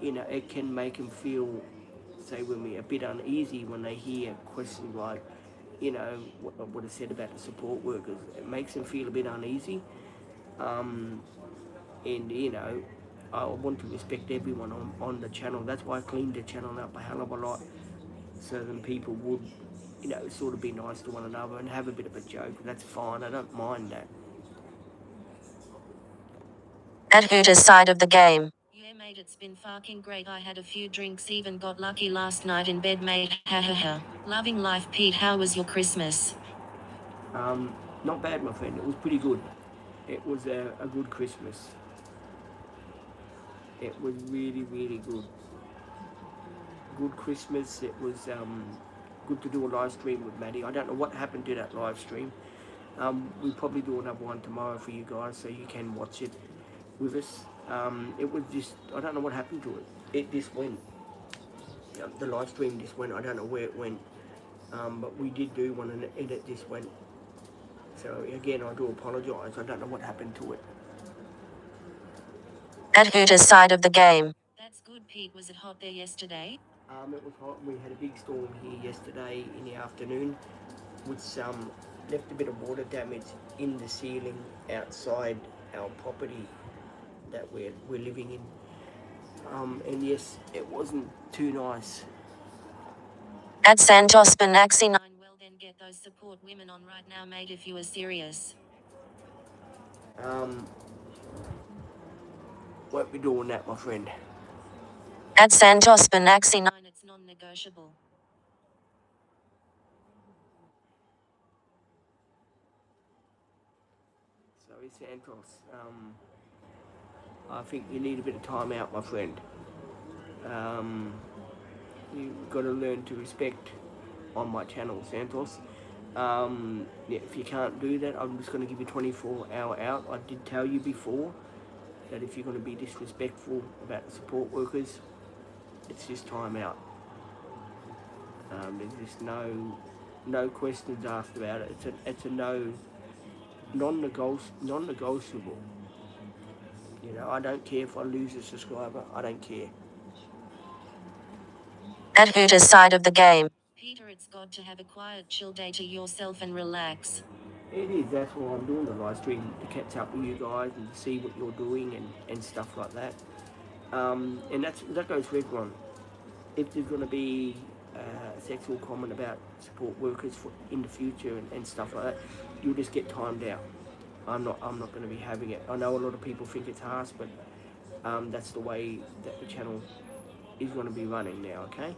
it can make them feel, say with me, a bit uneasy when they hear questions like what I would have said about the support workers. It makes them feel a bit uneasy, and I want to respect everyone on the channel. That's why I cleaned the channel up a hell of a lot, so then people would sort of be nice to one another and have a bit of a joke. That's fine, I don't mind that. At Hooter's side of the game. Yeah mate, it's been fucking great. I had a few drinks, even got lucky last night in bed mate, ha ha ha. Loving life. Pete, how was your Christmas? Not bad, my friend. It was pretty good. It was a good Christmas. It was really, really good. Good Christmas. It was good to do a live stream with Maddie. I don't know what happened to that live stream. We'll probably do another one tomorrow for you guys, so you can watch it with us. It was just, I don't know what happened to it. It just went. The live stream just went. I don't know where it went. But we did do one and it just went. So again, I do apologise. I don't know what happened to it. At Hooters side of the game. That's good, Pete. Was it hot there yesterday? It was hot. We had a big storm here yesterday in the afternoon, with some left a bit of water damage in the ceiling outside our property that we're living in. And yes, it wasn't too nice. At Santos Benaxi. Well, then get those support women on right now, mate, if you are serious. Won't be doing that, my friend. At Santos Benaxi. It's non-negotiable. Sorry, Santos. I think you need a bit of time out, my friend. You've got to learn to respect on my channel, Santos. If you can't do that, I'm just going to give you 24-hour out. I did tell you before that if you're going to be disrespectful about the support workers, it's just time out. There's just no questions asked about it. It's a non-negotiable. You know, I don't care if I lose a subscriber. I don't care. At Hooters side of the game. Peter, it's got to have a quiet, chill day to yourself and relax. It is. That's why I'm doing the live stream, to catch up with you guys and to see what you're doing and stuff like that. And that goes for everyone. If there's going to be a sexual comment about support workers in the future and stuff like that, you'll just get timed out. I'm not going to be having it. I know a lot of people think it's harsh, but that's the way that the channel is going to be running now, okay?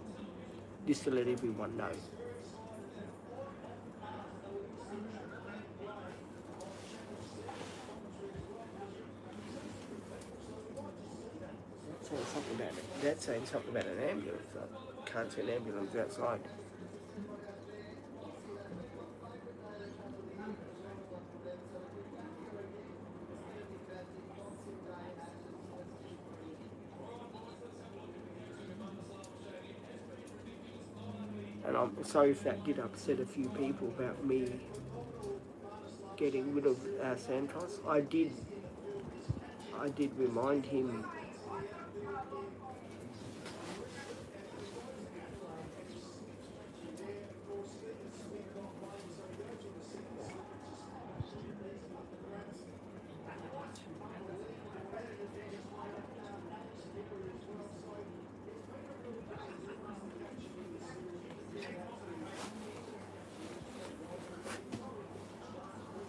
Just to let everyone know. That's saying something about an ambulance. I can't see an ambulance outside. And I'm sorry if that did upset a few people about me getting rid of Santos. I did remind him.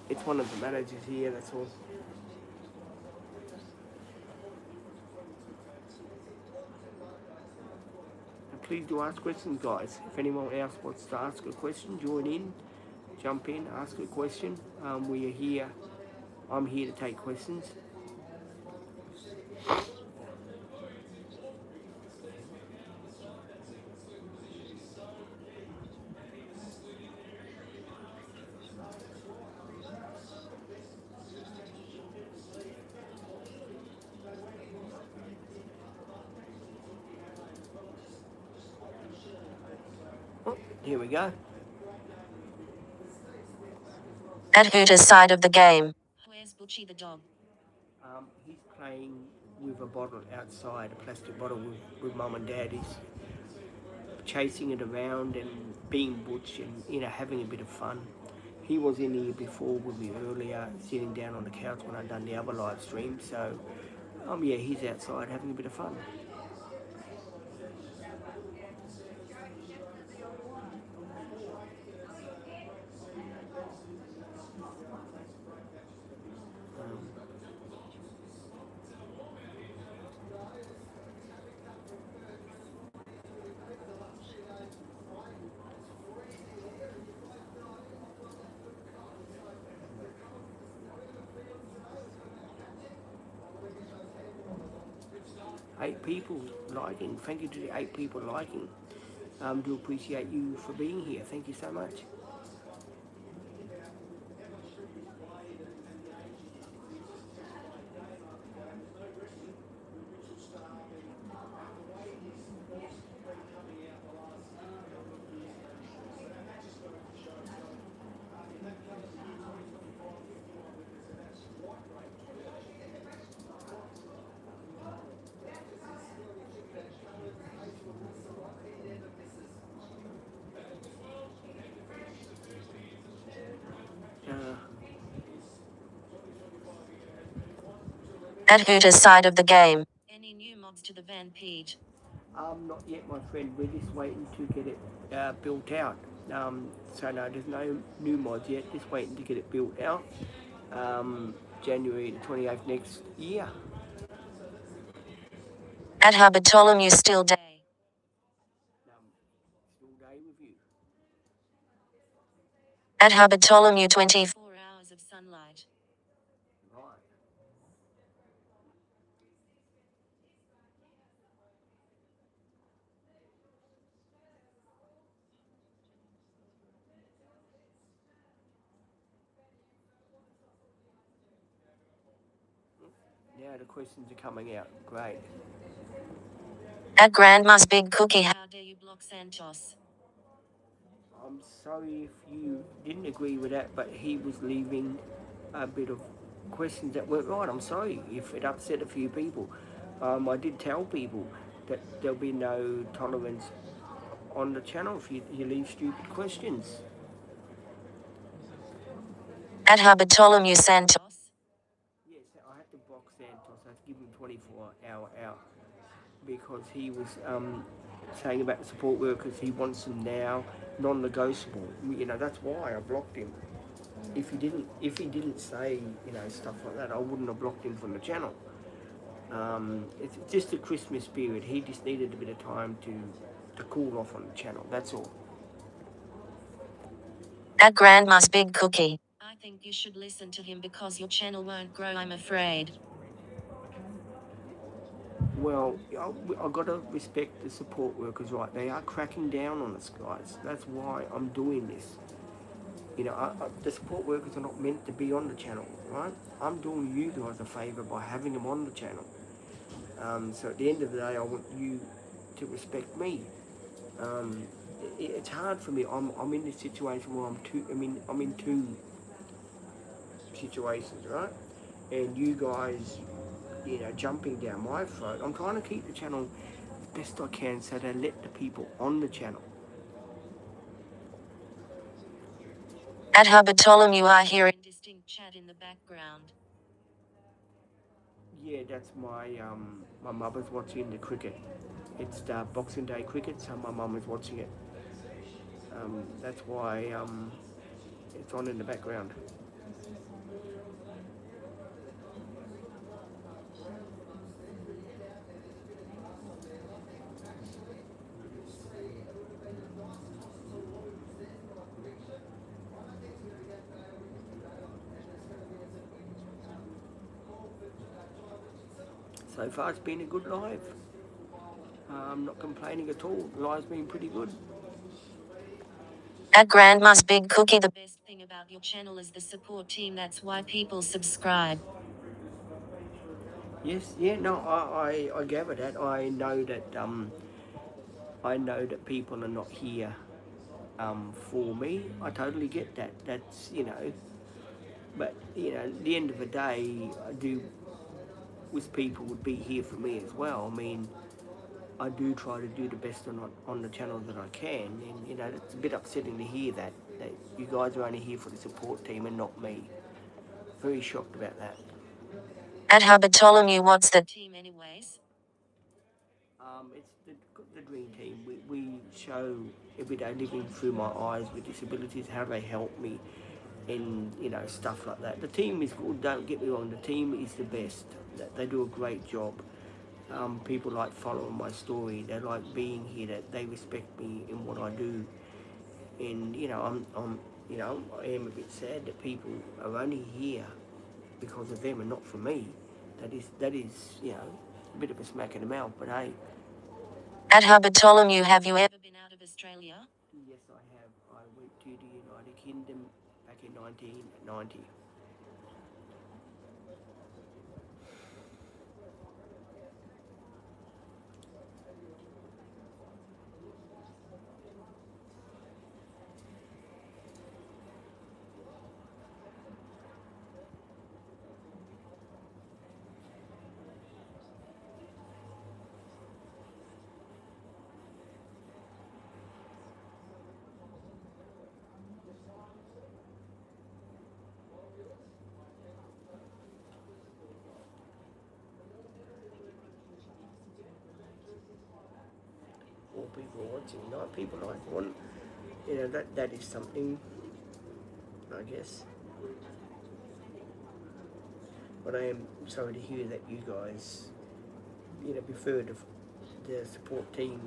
It's one of the managers here, that's all. And please do ask questions, guys. If anyone else wants to ask a question, join in, jump in, ask a question. We are here. I'm here to take questions. Oh, here we go. At Hooters side of the game. Where's Butchie the dog? He's playing with a bottle outside, a plastic bottle with mum and dad. He's chasing it around and being Butch and, you know, having a bit of fun. He was in here before with me earlier, sitting down on the couch when I'd done the other live stream. So, yeah, he's outside having a bit of fun. Eight people liking. Thank you to the 8 people liking. Do appreciate you for being here. Thank you so much. Add Hooter's side of the game. Any new mods to the van page? Not yet, my friend. We're just waiting to get it built out. So no, there's no new mods yet. Just waiting to get it built out. January the 28th next year. Add Bartholomew still day. Still day with you. Add Bartholomew 24 hours of sunlight. Right. Now the questions are coming out. Great. Add Grandma's Big Cookie. How dare you block Santos? I'm sorry if you didn't agree with that, but he was leaving a bit of questions that weren't right. I'm sorry if it upset a few people. I did tell people that there'll be no tolerance on the channel if you leave stupid questions. Add Bartholomew Santos. Yes, I had to block Santos. I had to give him 24-hour out because he was saying about the support workers. He wants them now, non-negotiable. You know, that's why I blocked him. If he didn't say, you know, stuff like that, I wouldn't have blocked him from the channel. It's just the Christmas period. He just needed a bit of time to cool off on the channel. That's all. Add Grandma's Big Cookie. I think you should listen to him because your channel won't grow, I'm afraid. Well, I've got to respect the support workers, right? They are cracking down on us, guys. That's why I'm doing this. You know, the support workers are not meant to be on the channel, right? I'm doing you guys a favour by having them on the channel. So at the end of the day, I want you to respect me. It's hard for me. I'm in this situation where I'm in two situations, right? And you guys, you know, jumping down my throat. I'm trying to keep the channel as best I can so that I let the people on the channel. Add Bartholomew. I hear indistinct chat in the background. Yeah, that's my mother's watching the cricket. It's the Boxing Day cricket, so my mum is watching it. That's why it's on in the background. So far, it's been a good live. I'm not complaining at all. The live's been pretty good. Add Grandma's Big Cookie. The best thing about your channel is the support team. That's why people subscribe. Yes, yeah, no, I gather that. I know that people are not here for me. I totally get that. That's, you know, but you know, at the end of the day, I do wish people would be here for me as well. I mean, I do try to do the best on the channel that I can, and you know, it's a bit upsetting to hear that you guys are only here for the support team and not me. Very shocked about that. Add Bartholomew. What's the team anyways? It's the dream team. We show everyday living through my eyes with disabilities, how they help me, and you know, stuff like that. The team is good. Don't get me wrong. The team is the best. They do a great job. People like following my story. They like being here. That they respect me in what I do. And you know, I am a bit sad that people are only here because of them and not for me. That is, you know, a bit of a smack in the mouth. But hey. Add Bartholomew. Have you ever been out of Australia? Yes, I have. I went to the United Kingdom back in 1990. people are watching. Not people like one. That is something, I guess. But I am sorry to hear that you guys, prefer the support team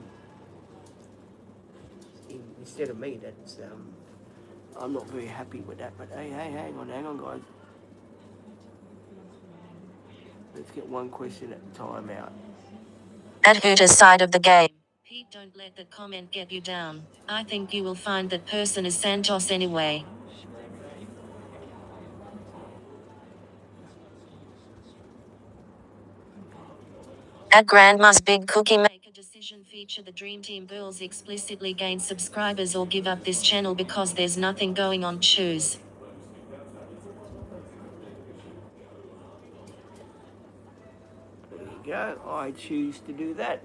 instead of me. That's I'm not very happy with that. But hey, hang on, guys. Let's get one question at a time out. At Hooter's side of the game. Pete, don't let that comment get you down. I think you will find that person is Santos anyway. At Grandma's Big Cookie, make a decision, feature the Dream Team girls explicitly, gain subscribers, or give up this channel because there's nothing going on. Choose. There you go. I choose to do that.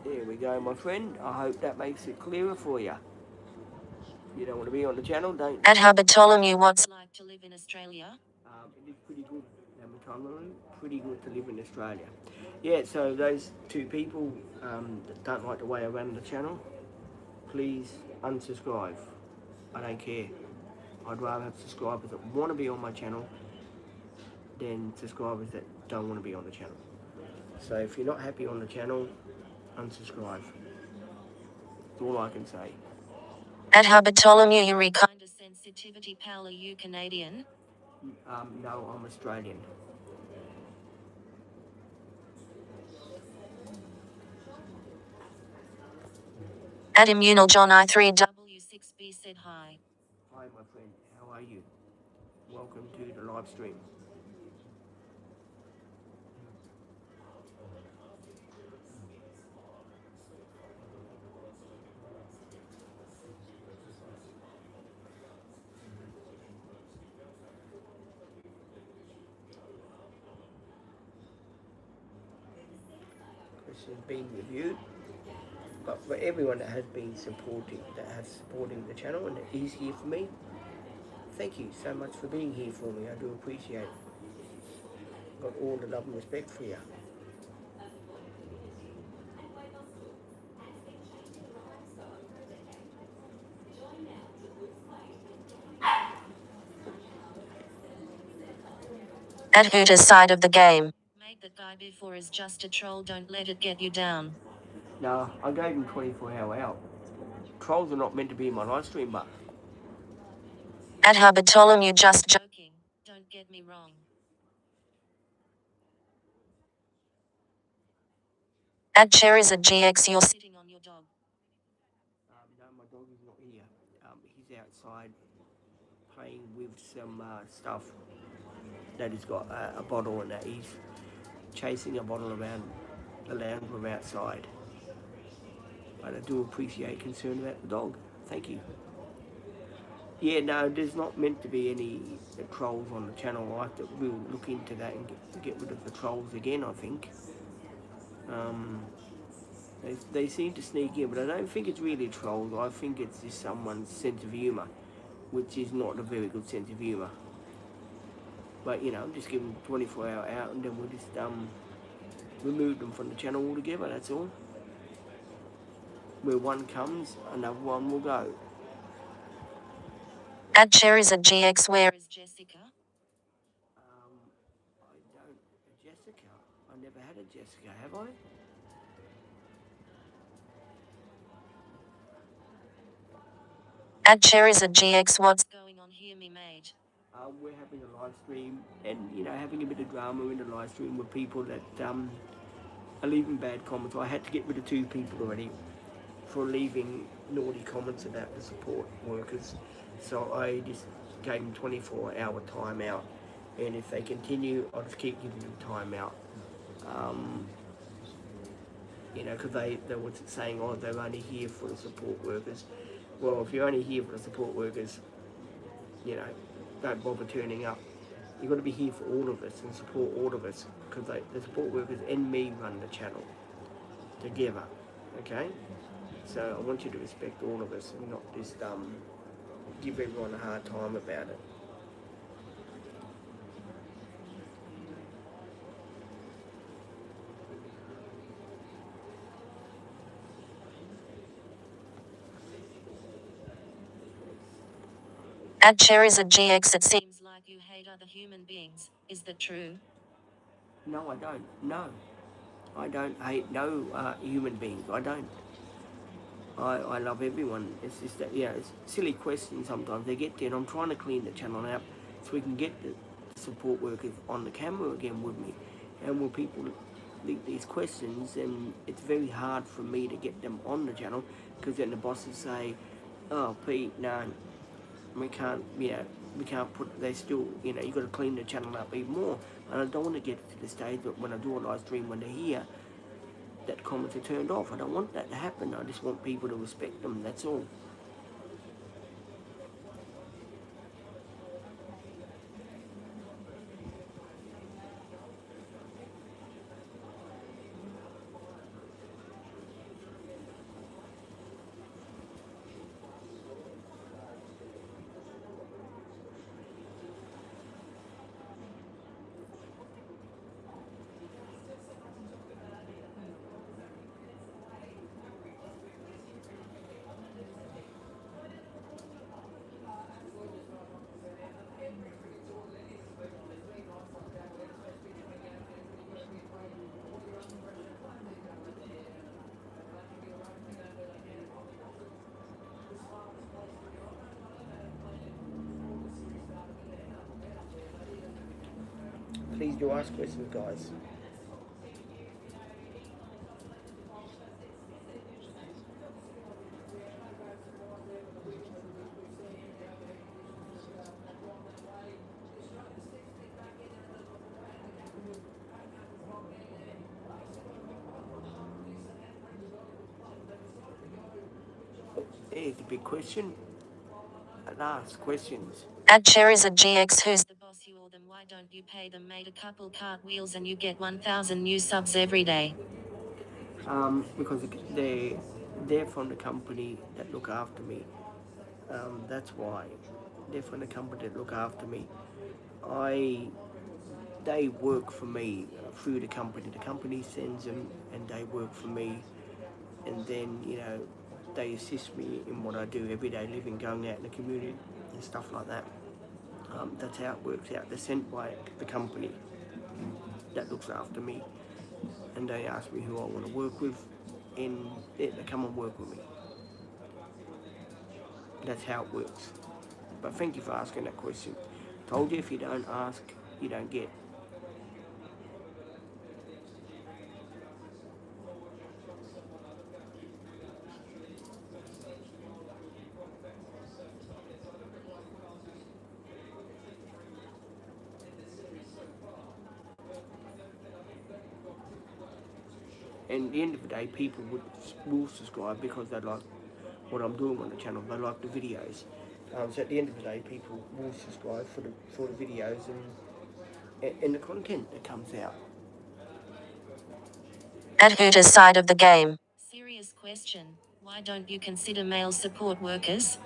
There we go, my friend. I hope that makes it clearer for you. If you don't want to be on the channel, don't. At Bartholomew, what's like to live in Australia? It is pretty good. Pretty good to live in Australia. Yeah, so those two people that don't like the way I run the channel, please unsubscribe. I don't care. I'd rather have subscribers that want to be on my channel than subscribers that don't want to be on the channel. So if you're not happy on the channel, unsubscribe. That's all I can say. At Bartholomew, you kind of sensitivity pal, are you Canadian? No, I'm Australian. At Immunal John I3W6B said hi. Hi, my friend. How are you? Welcome to the live stream. This has been reviewed. But for everyone that has been supporting the channel and that is here for me, thank you so much for being here for me. I do appreciate it. Got all the love and respect for you. At Hooter's side of the game. Make that guy before is just a troll, don't let it get you down. No, I gave him 24-hour out. Trolls are not meant to be in my live stream, but At Bartholomew, just joking, don't get me wrong. At Cherries at GX, you're sitting on your dog. no, my dog is not here. He's outside playing with some stuff that he's got a bottle and that he's chasing a bottle around the lounge room outside. But I do appreciate concern about the dog. Thank you. Yeah, no, there's not meant to be any trolls on the channel. We'll look into that and get rid of the trolls again, I think. They seem to sneak in, but I don't think it's really trolls. I think it's just someone's sense of humour, which is not a very good sense of humour. But, I'm just giving them 24-hour out and then we'll just remove them from the channel altogether, that's all. Where one comes, another one will go. At Cherries at GX, where is Jessica? I don't. Jessica? I never had a Jessica, have I? At Cherries at GX, what's going on here, me mate? We're having a live stream and, having a bit of drama in the live stream with people that are leaving bad comments. I had to get rid of 2 people already for leaving naughty comments about the support workers. So I just gave them 24-hour timeout. And if they continue, I'll just keep giving them timeout. Because they were saying, oh, they're only here for the support workers. Well, if you're only here for the support workers, don't bother turning up. You've got to be here for all of us and support all of us, because the support workers and me run the channel together, okay? So I want you to respect all of us and not just give everyone a hard time about it. At Cherizard GX, it seems like you hate other human beings. Is that true? No, I don't. No. I don't hate no human beings. I don't. I love everyone. It's just that, it's silly questions sometimes. They get there, and I'm trying to clean the channel out so we can get the support workers on the camera again with me. And when people leave these questions, and it's very hard for me to get them on the channel, because then the bosses say, "Oh, Pete, no, we can't, we can't put, they still, you got to clean the channel up even more." And I don't want to get to the stage that when I do a live stream, when they're here, that comments are turned off. I don't want that to happen. I just want people to respect them, that's all. Please do ask questions, guys. There's a big question. And ask questions. At Cherizard GX, who's the boss? You or them? Why don't you pay them? Made a couple cartwheels and you get 1,000 new subs every day. Because they're from the company that look after me. That's why. They're from the company that look after me. They work for me through the company. The company sends them and they work for me. And then, they assist me in what I do, everyday living, going out in the community and stuff like that. That's how it works out. They're sent by the company that looks after me, and they ask me who I want to work with, and they come and work with me. That's how it works. But thank you for asking that question. Told you, if you don't ask, you don't get. And at the end of the day, people will subscribe because they like what I'm doing on the channel. They like the videos. So at the end of the day, people will subscribe for the videos and the content that comes out. At Hooter's side of the game. Serious question. Why don't you consider male support workers?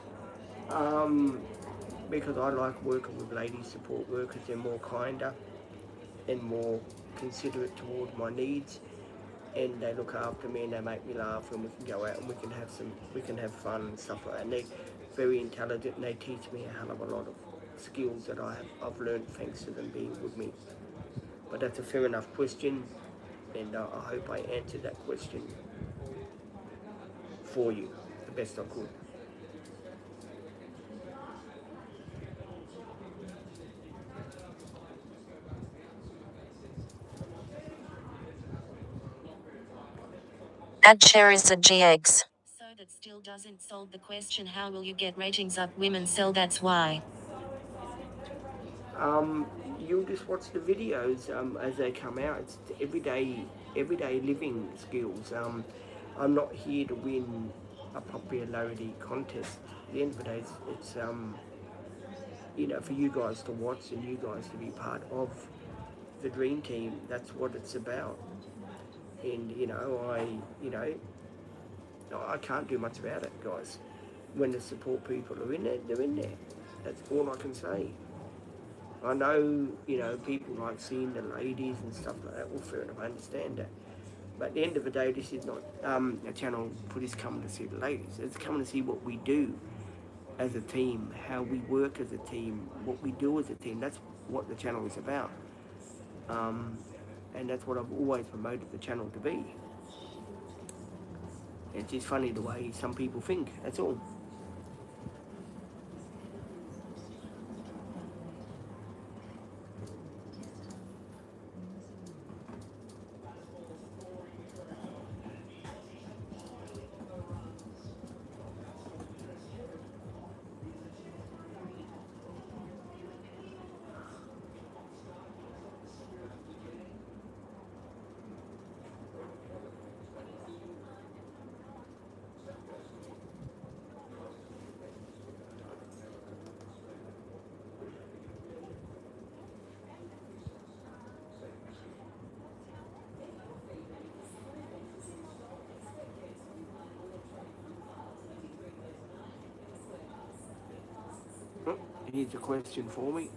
Because I like working with lady support workers. They're more kinder and more considerate toward my needs, and they look after me and they make me laugh, and we can go out and we can have fun and stuff like that. And they're very intelligent and they teach me a hell of a lot of skills that I've learned thanks to them being with me. But that's a fair enough question, and I hope I answered that question for you the best I could. At Cherizard GX. So that still doesn't solve the question, how will you get ratings up? Women sell, that's why. You'll just watch the videos as they come out. It's everyday living skills. I'm not here to win a popularity contest. At the end of the day, it's for you guys to watch and you guys to be part of the dream team. That's what it's about. And I can't do much about it, guys. When the support people are in there, they're in there. That's all I can say. I know, people like seeing the ladies and stuff like that. Well, fair enough, I understand that. But at the end of the day, this is not a channel for this coming to see the ladies. It's coming to see what we do as a team, how we work as a team, what we do as a team. That's what the channel is about. And that's what I've always promoted the channel to be. It's just funny the way some people think, that's all. Oh, here's a question for me.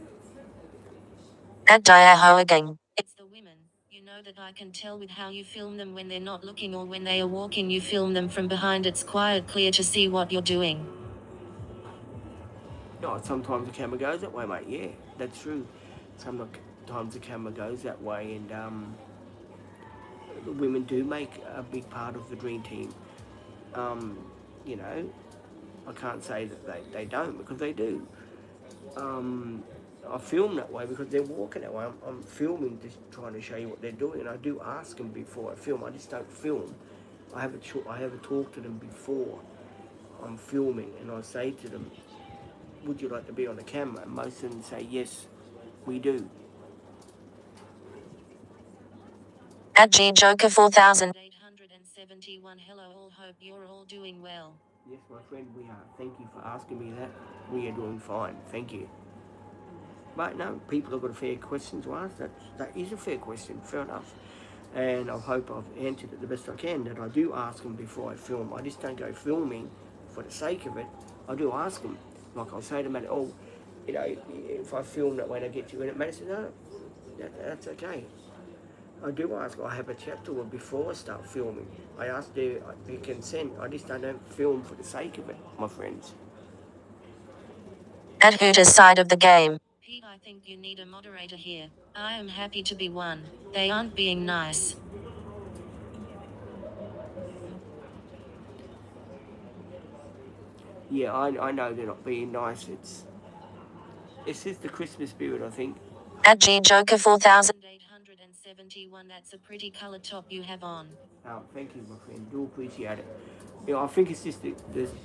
At Diaho again. It's the women. You know that I can tell with how you film them when they're not looking or when they are walking. You film them from behind. It's quite clear to see what you're doing. Oh, sometimes the camera goes that way, mate. Yeah, that's true. Sometimes the camera goes that way, and the women do make a big part of the dream team. Um, you know, I can't say that they don't, because they do. I film that way because they're walking that way. I'm filming, just trying to show you what they're doing, and I do ask them before I film. I just don't film. I have a talk to them before I'm filming, and I say to them, "Would you like to be on the camera?" And most of them say, "Yes, we do." At G Joker 4871. Hello all, hope you're all doing well. Yes, my friend, we are. Thank you for asking me that. We are doing fine. Thank you. But no, people have got a fair question to ask. That is a fair question. Fair enough. And I hope I've answered it the best I can. That I do ask them before I film. I just don't go filming for the sake of it. I do ask them. Like I'll say to them, "Oh, you know, if I film that when I get you in it," man, I say, "No, that's okay." I do ask. I have a chat to her before I start filming. I ask their consent. I just don't film for the sake of it, my friends. At Hooter's side of the game. Pete, I think you need a moderator here. I am happy to be one. They aren't being nice. Yeah, I know they're not being nice. It's just the Christmas spirit, I think. At G Joker 4871. That's a pretty color top you have on. Thank you, my friend. Do appreciate it. You know, I think it's just the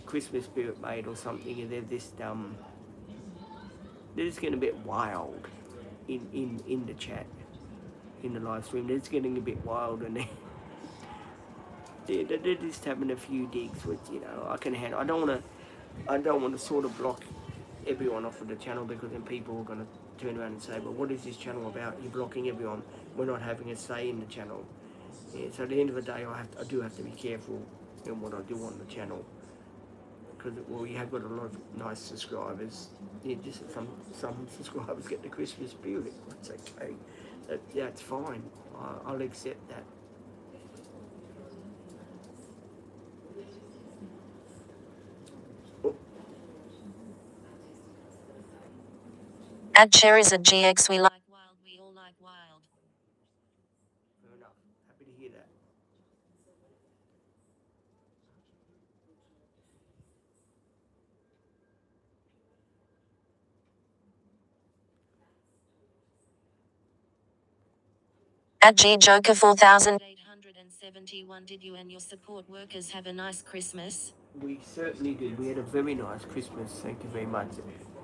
Christmas spirit, mate, or something, and they're just getting a bit wild in the chat, in the live stream. They're just getting a bit wild, and they're just having a few digs, which, you know, I can handle. I don't want to sort of block everyone off of the channel, because then people are going to turn around and say, "Well, what is this channel about? You're blocking everyone. We're not having a say in the channel." Yeah, so at the end of the day, I do have to be careful in what I do on the channel, because we have got a lot of nice subscribers. Yeah, just some subscribers get the Christmas spirit. That's okay. That's fine. I'll accept that. Oh, At Cherries at GX, we like wild. We all like wild. fair enough. Happy to hear that. At G Joker 4871. Did you and your support workers have a nice Christmas? We certainly did. We had a very nice Christmas. Thank you very much.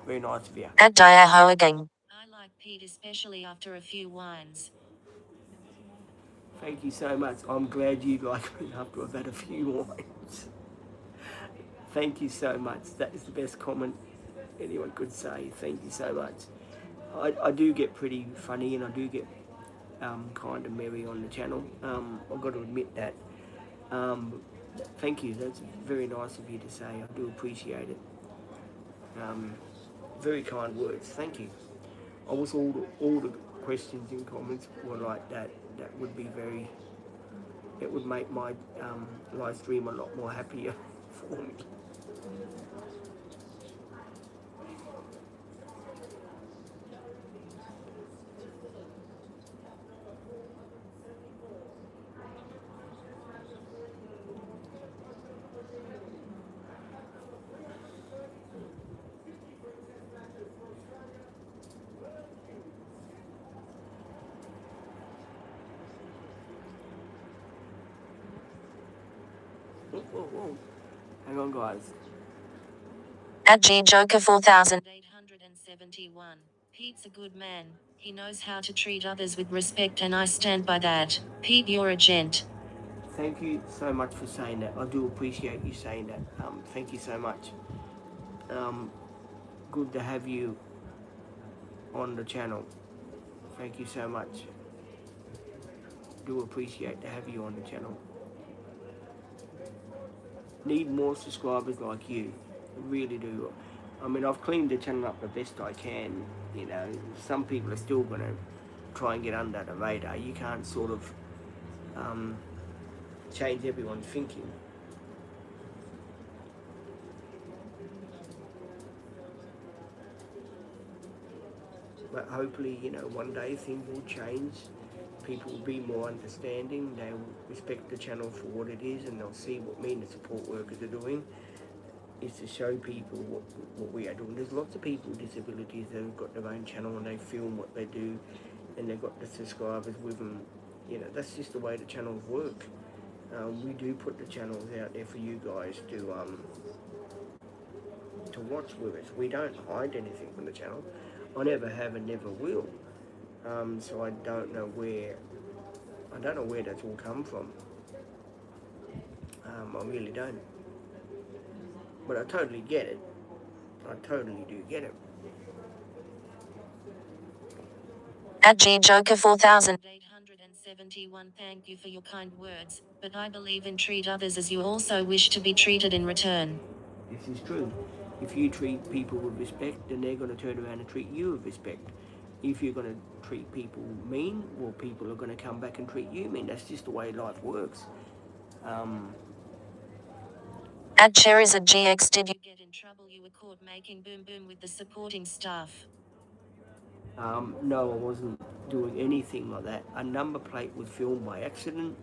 Very nice of you. At Diaho again. I like Pete, especially after a few wines. Thank you so much. I'm glad you like me after I've had a few wines. Thank you so much. That is the best comment anyone could say. Thank you so much. I do get pretty funny, and I do get kind of merry on the channel. I've got to admit that. Thank you. That's very nice of you to say. I do appreciate it. Very kind words. Thank you. I wish all the questions and comments were like that. That would be very. It would make my live stream a lot more happier for me. Whoa. Hang on, guys. At Joker 4871. Pete's a good man. He knows how to treat others with respect, and I stand by that. Pete, you're a gent. Thank you so much for saying that. I do appreciate you saying that. Thank you so much. Good to have you on the channel. Thank you so much. Do appreciate to have you on the channel. Need more subscribers like you. Really do. I mean, I've cleaned the channel up the best I can. You know, some people are still going to try and get under the radar. You can't sort of change everyone's thinking. But hopefully, you know, one day things will change. People will be more understanding. They will respect the channel for what it is, and they'll see what me and the support workers are doing. Is to show people what we are doing. There's lots of people with disabilities that have got their own channel and they film what they do, and they've got the subscribers with them. You know, that's just the way the channels work. We do put the channels out there for you guys to watch with us. We don't hide anything from the channel. I never have and never will. So I don't know where that's all come from. I really don't. But I totally get it. I totally do get it. At Joker 4871. Thank you for your kind words, but I believe in treat others as you also wish to be treated in return. This is true. If you treat people with respect, then they're going to turn around and treat you with respect. If you're going to treat people mean, well, people are going to come back and treat you mean. That's just the way life works. At Cherries at GX. Did you get in trouble? You were caught making boom boom with the supporting staff. No, I wasn't doing anything like that. A number plate was filmed by accident,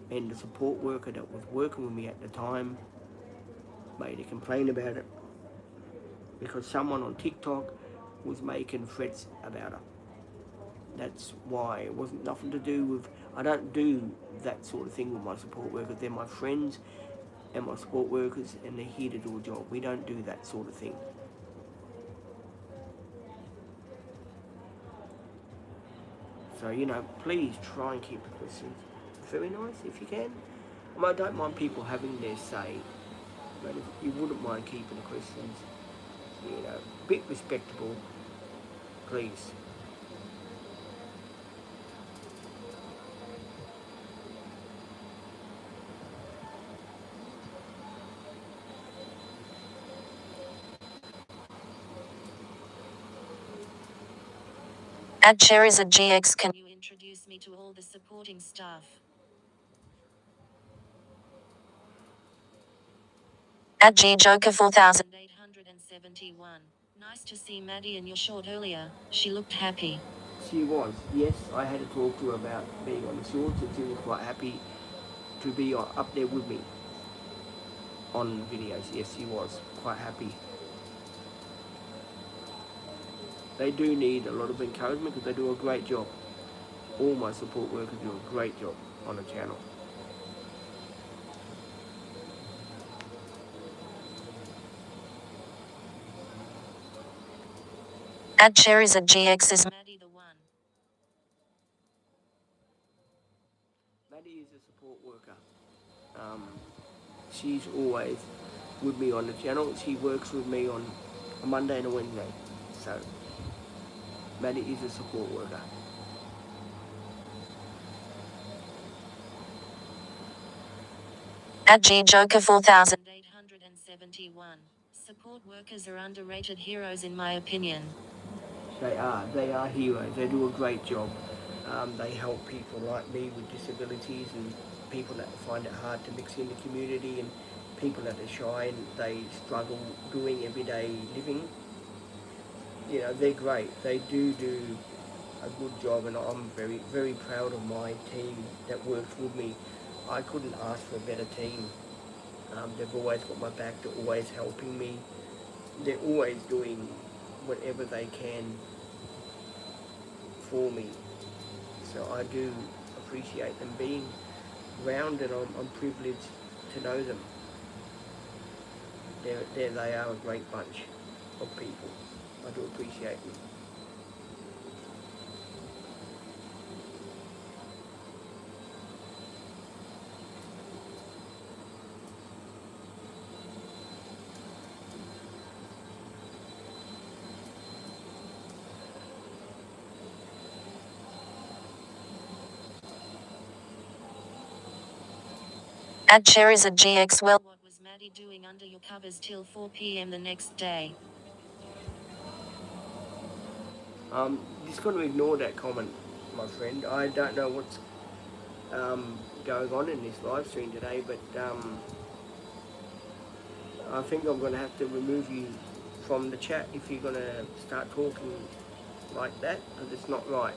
and the support worker that was working with me at the time made a complaint about it because someone on TikTok was making threats about her. That's why. It wasn't nothing to do with... I don't do that sort of thing with my support workers. They're my friends and my support workers, and they're here to do a job. We don't do that sort of thing. So, you know, please try and keep the questions very nice if you can. I mean, I don't mind people having their say, but if you wouldn't mind keeping the questions, you know, a bit respectable, please. At Cherries at GX. Can you introduce me to all the supporting staff? At Joker 4871. Nice to see Maddie in your short earlier. She looked happy. She was, yes. I had to talk to her about being on the shorts, and she was quite happy to be up there with me on videos. Yes, she was quite happy. They do need a lot of encouragement because they do a great job. All my support workers do a great job on the channel. At Cherries at GX. Is Maddie the one? Maddie is a support worker. She's always with me on the channel. She works with me on a Monday and a Wednesday. So, Maddie is a support worker. At Joker 4871. Support workers are underrated heroes in my opinion. They are heroes. They do a great job. They help people like me with disabilities and people that find it hard to mix in the community and people that are shy and they struggle doing everyday living. You know, they're great. They do a good job, and I'm very, very proud of my team that works with me. I couldn't ask for a better team. They've always got my back. They're always helping me. They're always doing whatever they can for me. So I do appreciate them being around, and I'm privileged to know them. They are a great bunch of people. I do appreciate them. At Cherries at GX. Well, what was Maddie doing under your covers till 4 p.m. the next day? Just got to ignore that comment, my friend. I don't know what's going on in this live stream today, but I think I'm going to have to remove you from the chat if you're going to start talking like that, because it's not right.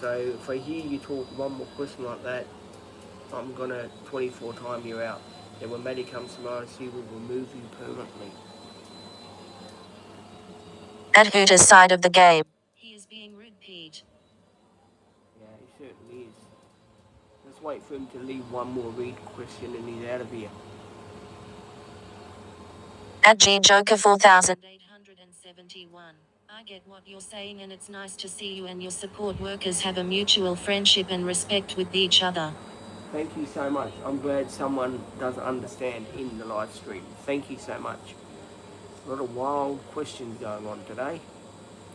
So if I hear you talk one more question like that, I'm going to 24 time you out. And when Maddie comes tomorrow, she will remove you permanently. At Hooter's side of the game. He is being rude, Pete. Yeah, he certainly is. Let's wait for him to leave one more read question and he's out of here. At GJoker 4871. I get what you're saying, and it's nice to see you and your support workers have a mutual friendship and respect with each other. Thank you so much. I'm glad someone does understand in the live stream. Thank you so much. A lot of wild questions going on today.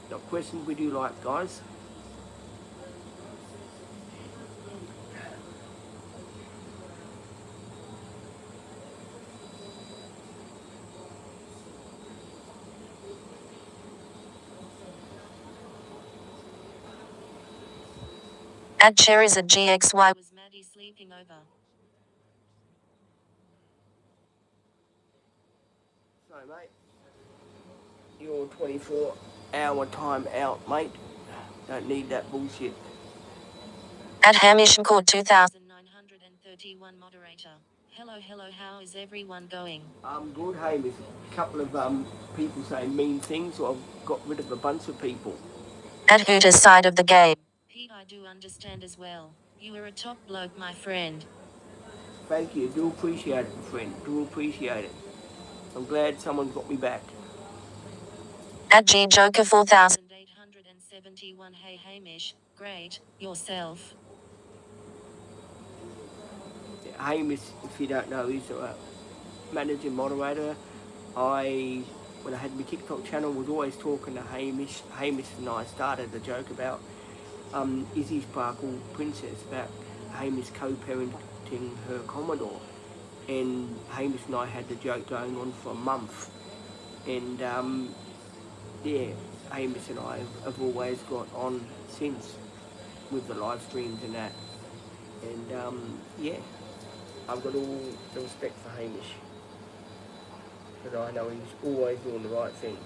The questions we do like, guys. At Cherries at GXY. Was Maddie sleeping over? So, mate, you're 24-hour time out, mate. Don't need that bullshit. At Hamish Court 2931 moderator. Hello, how is everyone going? I'm good, hey. There's a couple of people saying mean things, so I've got rid of a bunch of people. At Hooter's side of the game. Pete, I do understand as well. You are a top bloke, my friend. Thank you. Do appreciate it, friend. Do appreciate it. I'm glad someone got me back. At GJoker 4871. Hey Hamish, great, yourself. Hamish, if you don't know, he's a manager moderator. When I had my TikTok channel, was always talking to Hamish. Hamish and I started a joke about Izzy Sparkle Princess, about Hamish co-parenting her Commodore. And Hamish and I had the joke going on for a month. And yeah, Hamish and I have always got on since with the live streams and that. And yeah, I've got all the respect for Hamish. But I know he's always doing the right thing.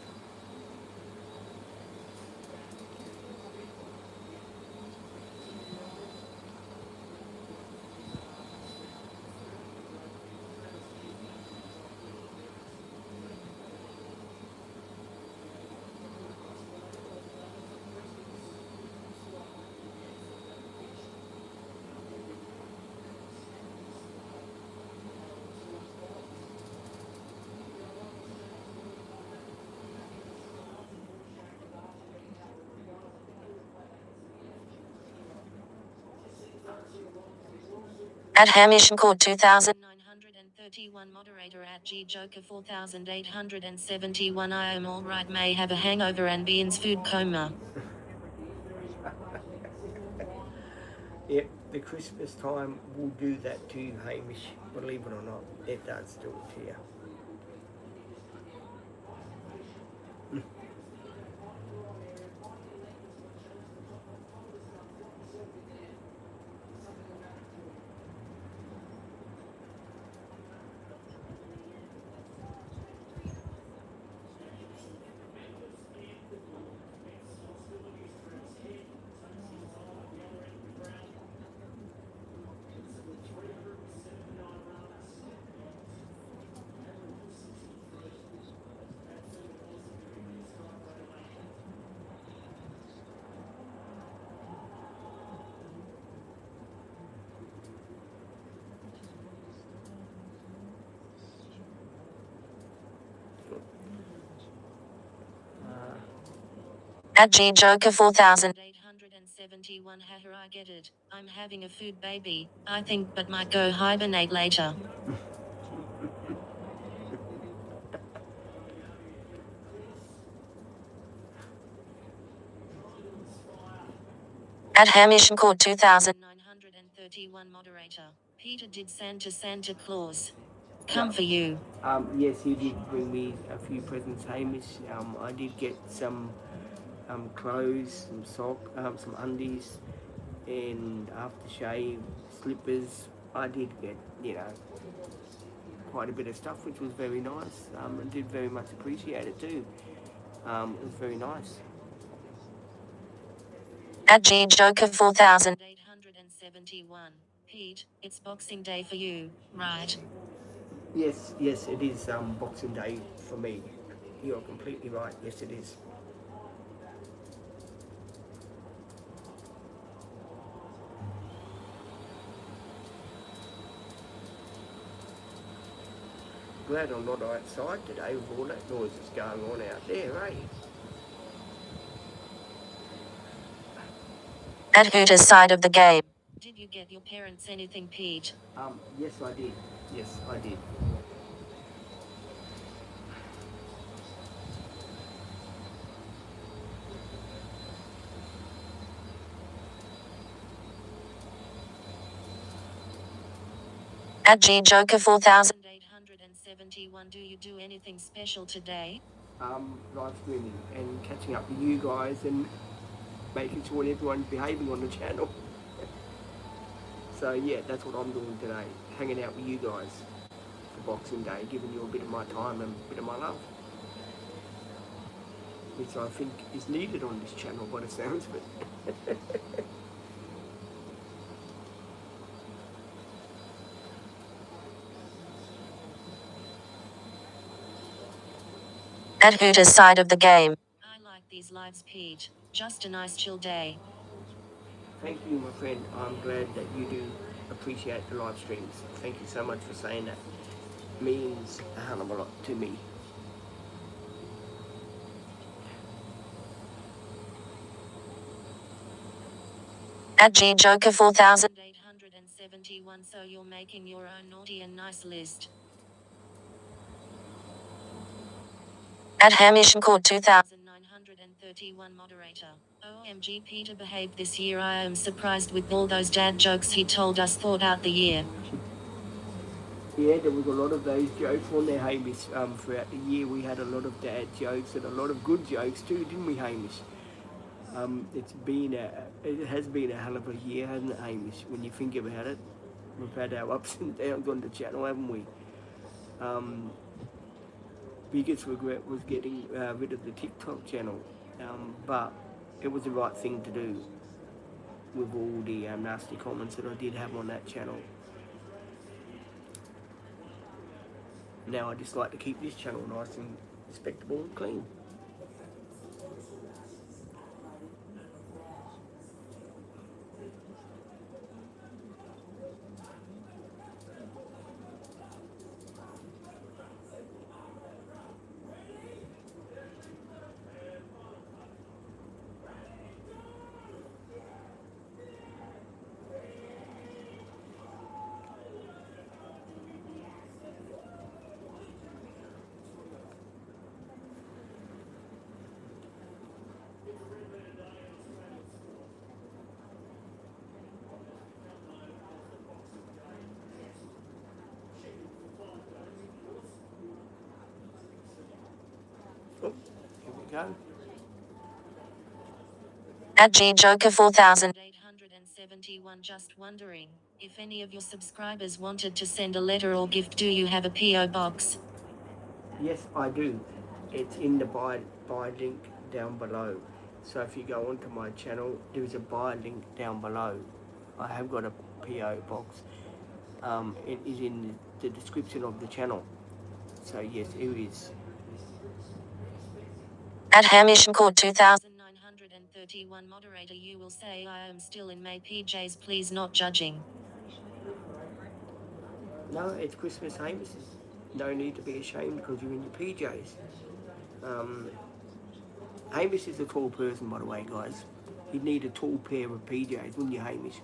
At Hamish Court 2931 moderator. At GJoker 4871. I am alright, may have a hangover and be in food coma. Yep, the Christmas time will do that to you, Hamish. Believe it or not, it does do it to you. At Joker 4871 haha, I get it. I'm having a food baby, I think, but might go hibernate later. At Hamish Court 2931 moderator. Peter did Santa Claus. Come for you. Yes, he did bring me a few presents, Hamish. I did get some clothes, some undies, and aftershave, slippers. I did get, quite a bit of stuff, which was very nice. I did very much appreciate it too. It was very nice. At Joker 4871. Pete, it's Boxing Day for you, right? Yes, it is Boxing Day for me. You're completely right. Yes, it is. Glad I'm not outside today with all that noise that's going on out there, eh? At Hooter's side of the game. Did you get your parents anything, Pete? Yes, I did. Yes, I did. At Joker 4871. Do you do anything special today? Live streaming and catching up with you guys and making sure everyone's behaving on the channel. So yeah, that's what I'm doing today. Hanging out with you guys for Boxing Day, giving you a bit of my time and a bit of my love, which I think is needed on this channel by the sounds of it. At Hooter's side of the game. I like these lives, Pete. Just a nice chill day. Thank you, my friend. I'm glad that you do appreciate the live streams. Thank you so much for saying that. It means a hell of a lot to me. At Joker 4871. So you're making your own naughty and nice list. At Hamish Court 2931 moderator. OMG, Peter behaved this year. I am surprised with all those dad jokes he told us throughout the year. Yeah, there was a lot of those jokes on there, Hamish. Throughout the year we had a lot of dad jokes and a lot of good jokes too, didn't we, Hamish? It has been a hell of a year, hasn't it, Hamish? When you think about it, we've had our ups and downs on the channel, haven't we? Biggest regret was getting rid of the TikTok channel, but it was the right thing to do with all the nasty comments that I did have on that channel. Now I just like to keep this channel nice and respectable and clean. Oh, here we go. At Joker 4871. Just wondering if any of your subscribers wanted to send a letter or gift. Do you have a PO box? Yes, I do. It's in the buy link down below. So if you go onto my channel, there is a buy link down below. I have got a PO box. It is in the description of the channel. So yes, it is. At Hamish Court 2931 moderator. You will say I am still in my PJs, please, not judging. No, it's Christmas, Hamish. No need to be ashamed because you're in your PJs. Hamish is a tall person, by the way, guys. You'd need a tall pair of PJs, wouldn't you, Hamish?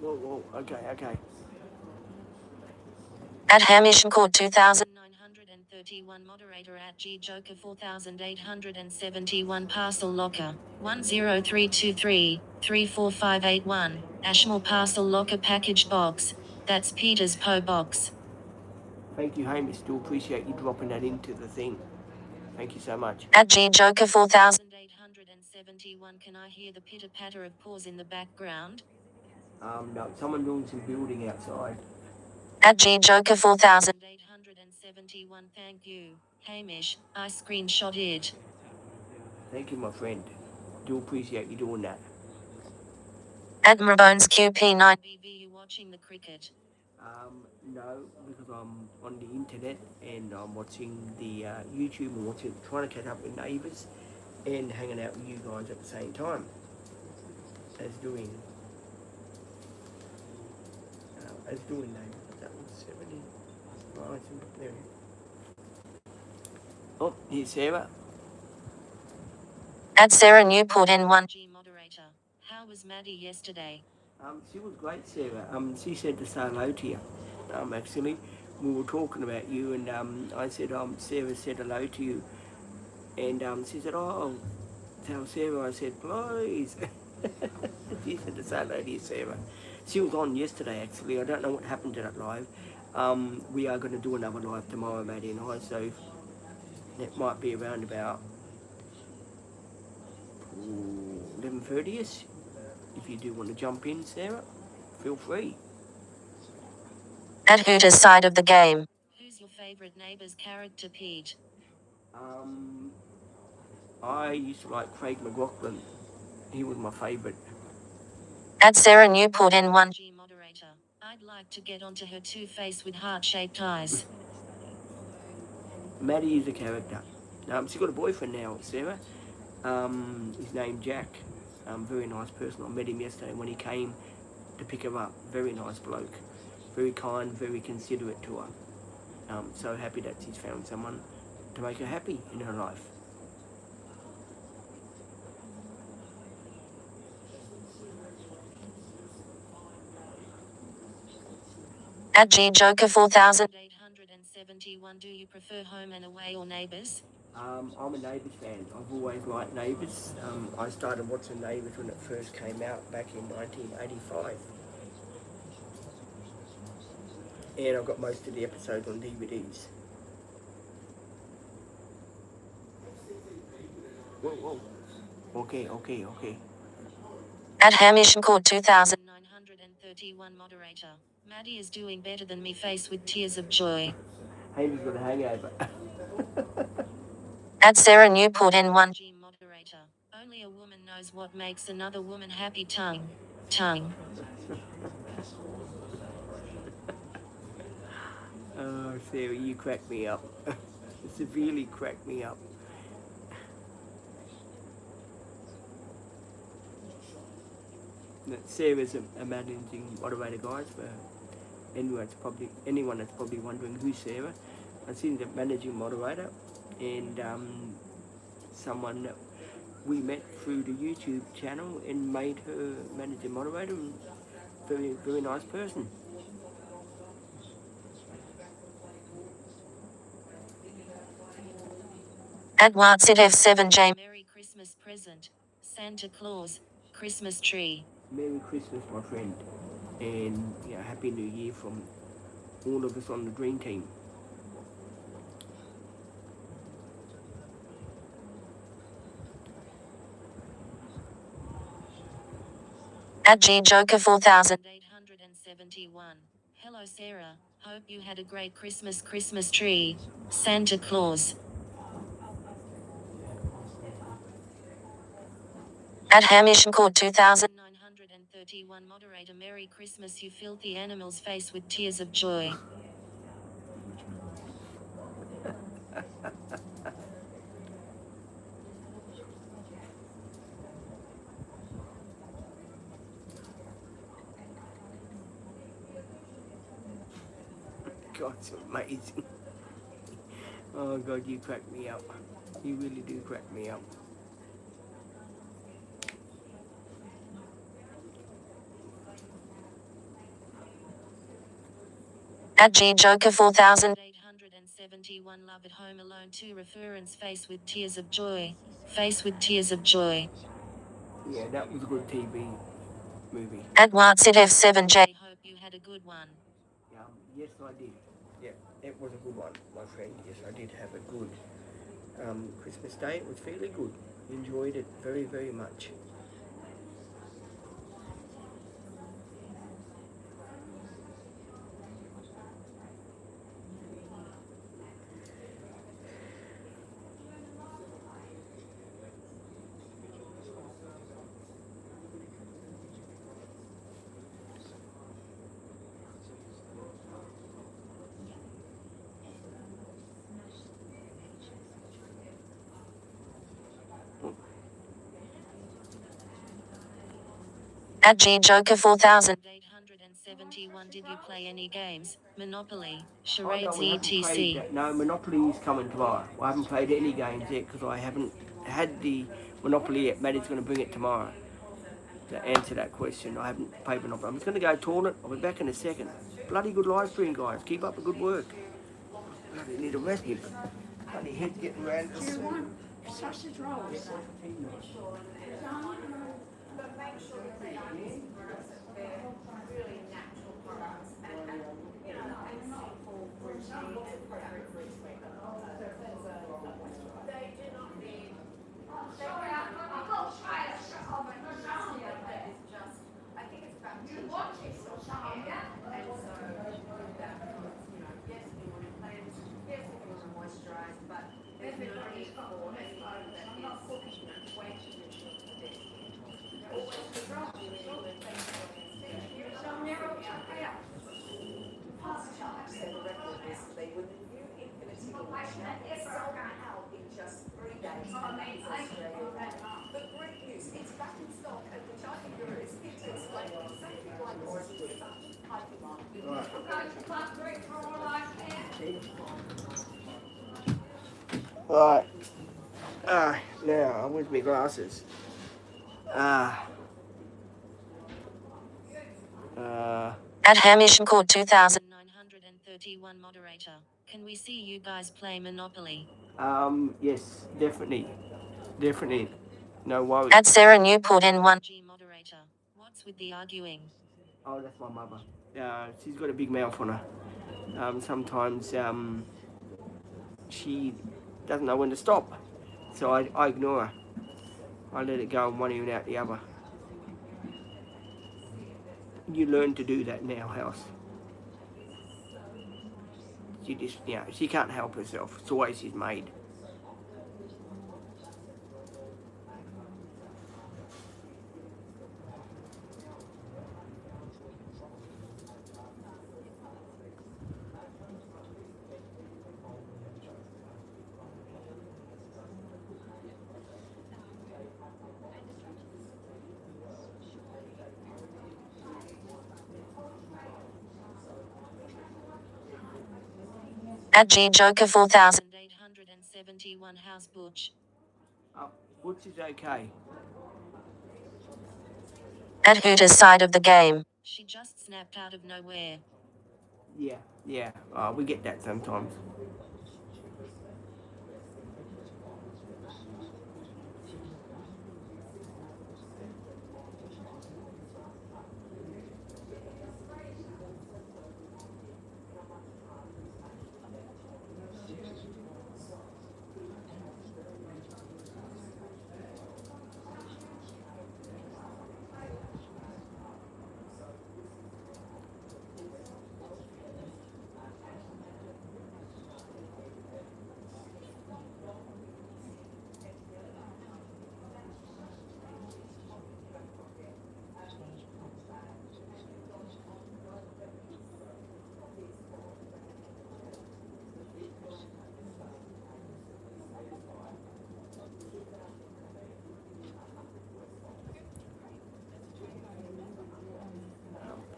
Whoa, okay. At Hamish Court 2931 moderator at G Joker 4871 parcel locker 10323 Ashmore parcel locker package box. That's Peter's PO box. Thank you, Hamish. Still appreciate you dropping that into the thing. Thank you so much. At G Joker 4871, can I hear the pitter patter of paws in the background? No, someone doing some building outside. At G Joker 4871, thank you, Hamish. I screenshot it. Thank you, my friend. Do appreciate you doing that. At Mrabones QP9BB, you watching the cricket? No, because I'm on the internet and I'm watching the YouTube and trying to catch up with neighbours and hanging out with you guys at the same time as doing neighbours. That was 70. Oh, there. Oh, here's Sarah. At Sarah Newport N1G moderator. How was Maddie yesterday? She was great, Sarah. She said to say hello to you. Actually, we were talking about you, and I said, Sarah said hello to you, and she said, oh, tell Sarah. I said, please. She said to say hello to you, Sarah. She was on yesterday, actually. I don't know what happened to that live. We are going to do another live tomorrow, Maddie and I, so it might be around about 11:30ish. If you do want to jump in, Sarah, feel free. At Hooter's side of the game. Who's your favourite neighbour's character, Pete? I used to like Craig McLaughlin. He was my favourite. At Sarah Newport N1G moderator. I'd like to get onto her two-face with heart-shaped eyes. Maddie is a character. She's got a boyfriend now, Sarah. His name's Jack. Very nice person. I met him yesterday when he came to pick her up. Very nice bloke. Very kind, very considerate to her. So happy that she's found someone to make her happy in her life. At G Joker 4871, do you prefer home and away or neighbours? I'm a Neighbours fan. I've always liked Neighbours. I started watching Neighbours when it first came out back in 1985. And I've got most of the episodes on DVDs. Whoa. Okay. At Hamish Court 2931 moderator. Maddie is doing better than me, face with tears of joy. Amy's got a hangover. At Sarah Newport N1G moderator. Only a woman knows what makes another woman happy. Tongue. Oh, Sarah, you crack me up. Severely crack me up. Sarah's a managing moderator, guys, for anyone that's probably wondering who's Sarah. She's a managing moderator and someone that we met through the YouTube channel and made her managing moderator, and very, very nice person. At Watsit F7J. Merry Christmas present. Santa Claus. Christmas tree. Merry Christmas, my friend, and Happy New Year from all of us on the Dream Team. At GJoker4871. Hello Sarah, hope you had a great Christmas tree. Santa Claus. At HamishCourt2931 moderator Merry Christmas you filthy animals face with tears of joy. God, it's amazing. Oh God, you crack me up. You really do crack me up. At GJoker4871 love at Home Alone 2 reference face with tears of joy. Face with tears of joy. Yeah, that was a good TV movie. At WatsidF7J hope you had a good one. Yes, I did. Yeah, it was a good one, my friend. Yes, I did have a good Christmas day. It was fairly good. Enjoyed it very, very much. At GJoker4871 did you play any games? Monopoly, charades, etc. No, Monopoly is coming tomorrow. I haven't played any games yet because I haven't had the Monopoly yet. Maddie's going to bring it tomorrow to answer that question. I haven't played Monopoly. I'm just going to go toilet. I'll be back in a second. Bloody good live stream, guys. Keep up the good work. Bloody need a rest here. Bloody head's getting round. Do you want sausage rolls? Right. Now, where's my glasses? At HamishCourt2931 moderator, can we see you guys play Monopoly? Yes, definitely. Definitely. No worries. At Sarah Newport N1G moderator, what's with the arguing? Oh, that's my mother. She's got a big mouth on her. Sometimes she doesn't know when to stop. So I ignore her. I let it go in one ear and out the other. You learn to do that in our house. She just, she can't help herself. It's the way she's made. At GJoker4871 House Butch. Butch is okay. At Hooter's side of the game. She just snapped out of nowhere. Yeah. We get that sometimes.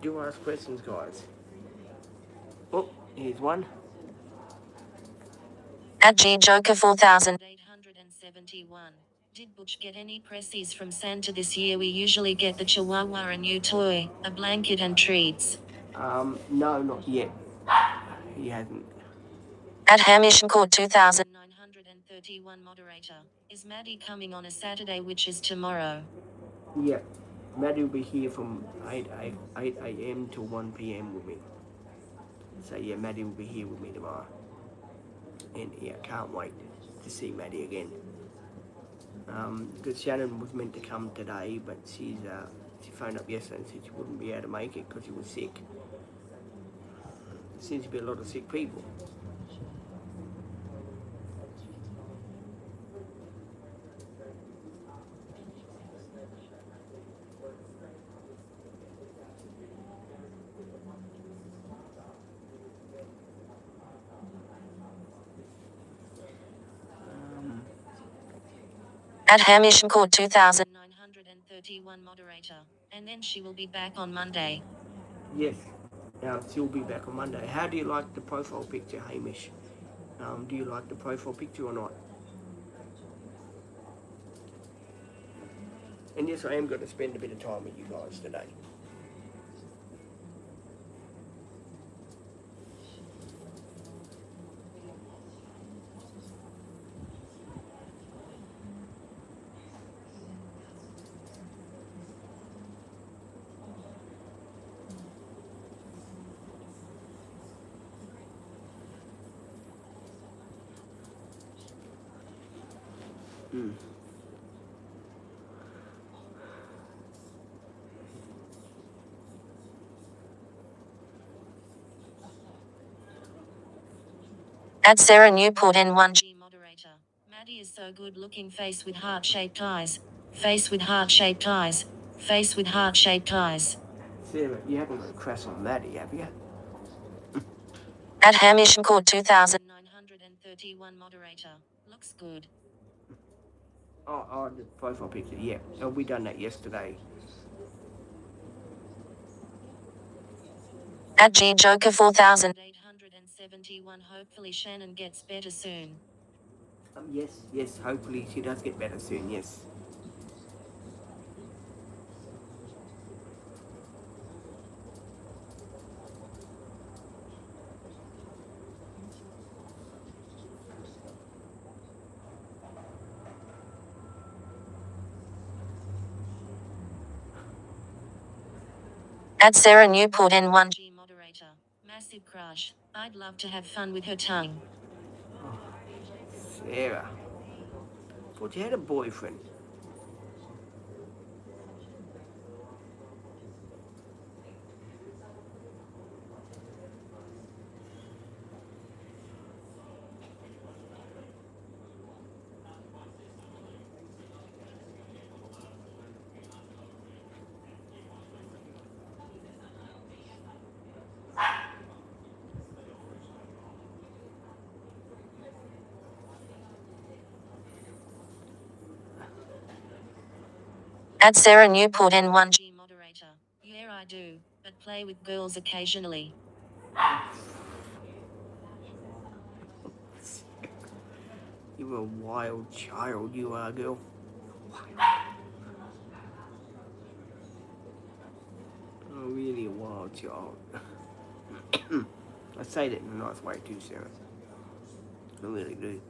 Do ask questions, guys. Oh, here's one. At GJoker 4871. Did Butch get any pressies from Santa this year? We usually get the Chihuahua a new toy, a blanket and treats. No, not yet. He hasn't. At Hamish Court 2931 moderator. Is Maddie coming on a Saturday, which is tomorrow? Yep. Maddie will be here from 8 a.m. to 1 p.m. with me. So yeah, Maddie will be here with me tomorrow. And yeah, can't wait to see Maddie again. Because Shannon was meant to come today, but she phoned up yesterday and said she wouldn't be able to make it because she was sick. There seems to be a lot of sick people. At Hamish Court 2931 moderator. And then she will be back on Monday. Yes, she'll be back on Monday. How do you like the profile picture, Hamish? Do you like the profile picture or not? And yes, I am going to spend a bit of time with you guys today. At Sarah Newport N1G moderator. Maddie is so good looking, face with heart-shaped eyes. Face with heart-shaped eyes. Face with heart-shaped eyes. Sarah, you haven't got a crush on Maddie, have you? At Hamish Court 2931 moderator. Looks good. Oh, the profile picture, yeah. Oh, we done that yesterday. At GJoker 4871. Hopefully Shannon gets better soon. Yes, hopefully she does get better soon, yes. At Sarah Newport N1G moderator. Massive crush. I'd love to have fun with her tongue. Sarah, thought you had a boyfriend. At Sarah Newport N1G moderator. Yeah, I do, but play with girls occasionally. You're a wild child, you are, girl. Oh, really a wild child. I say that in a nice way too, Sarah. I really do.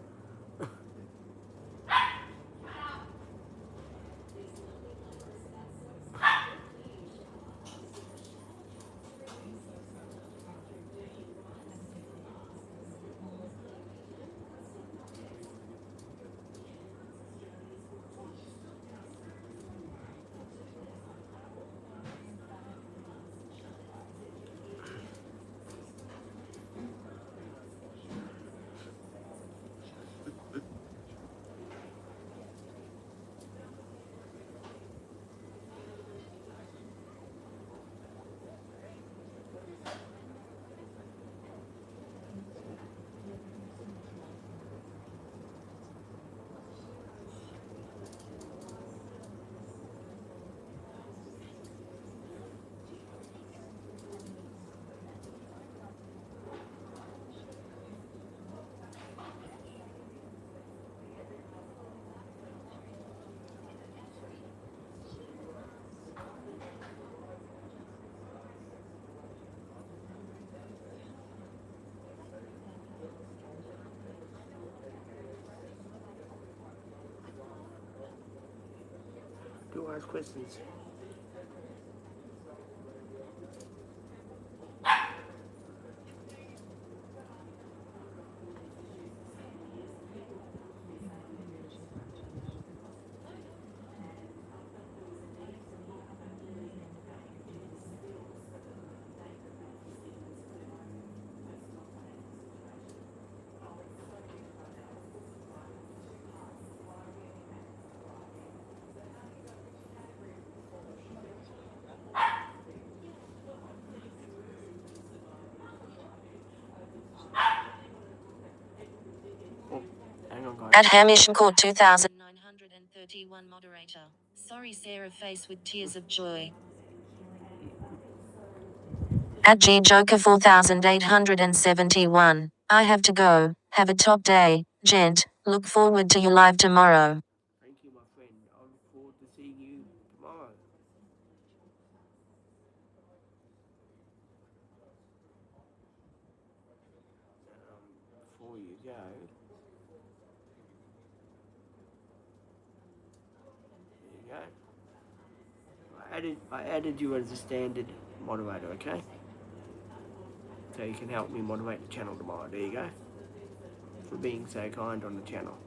ask questions. Oh, hang on, guys. At Hamish Court 2931 moderator. Sorry Sarah face with tears of joy. At G Joker 4871. I have to go. Have a top day, gent. Look forward to your live tomorrow. Thank you, my friend. I look forward to seeing you tomorrow. Before you go, there you go. I added you as a standard moderator, okay? So you can help me moderate the channel tomorrow. There you go. For being so kind on the channel.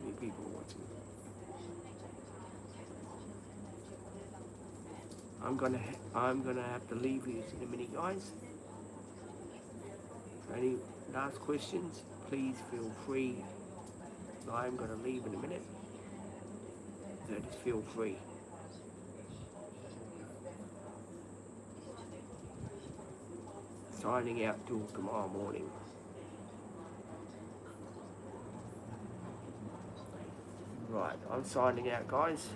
Many people watching. I'm gonna have to leave you in a minute, guys. For any last questions, please feel free. I'm gonna leave in a minute, so just feel free. Signing out till tomorrow morning. Right, I'm signing out, guys.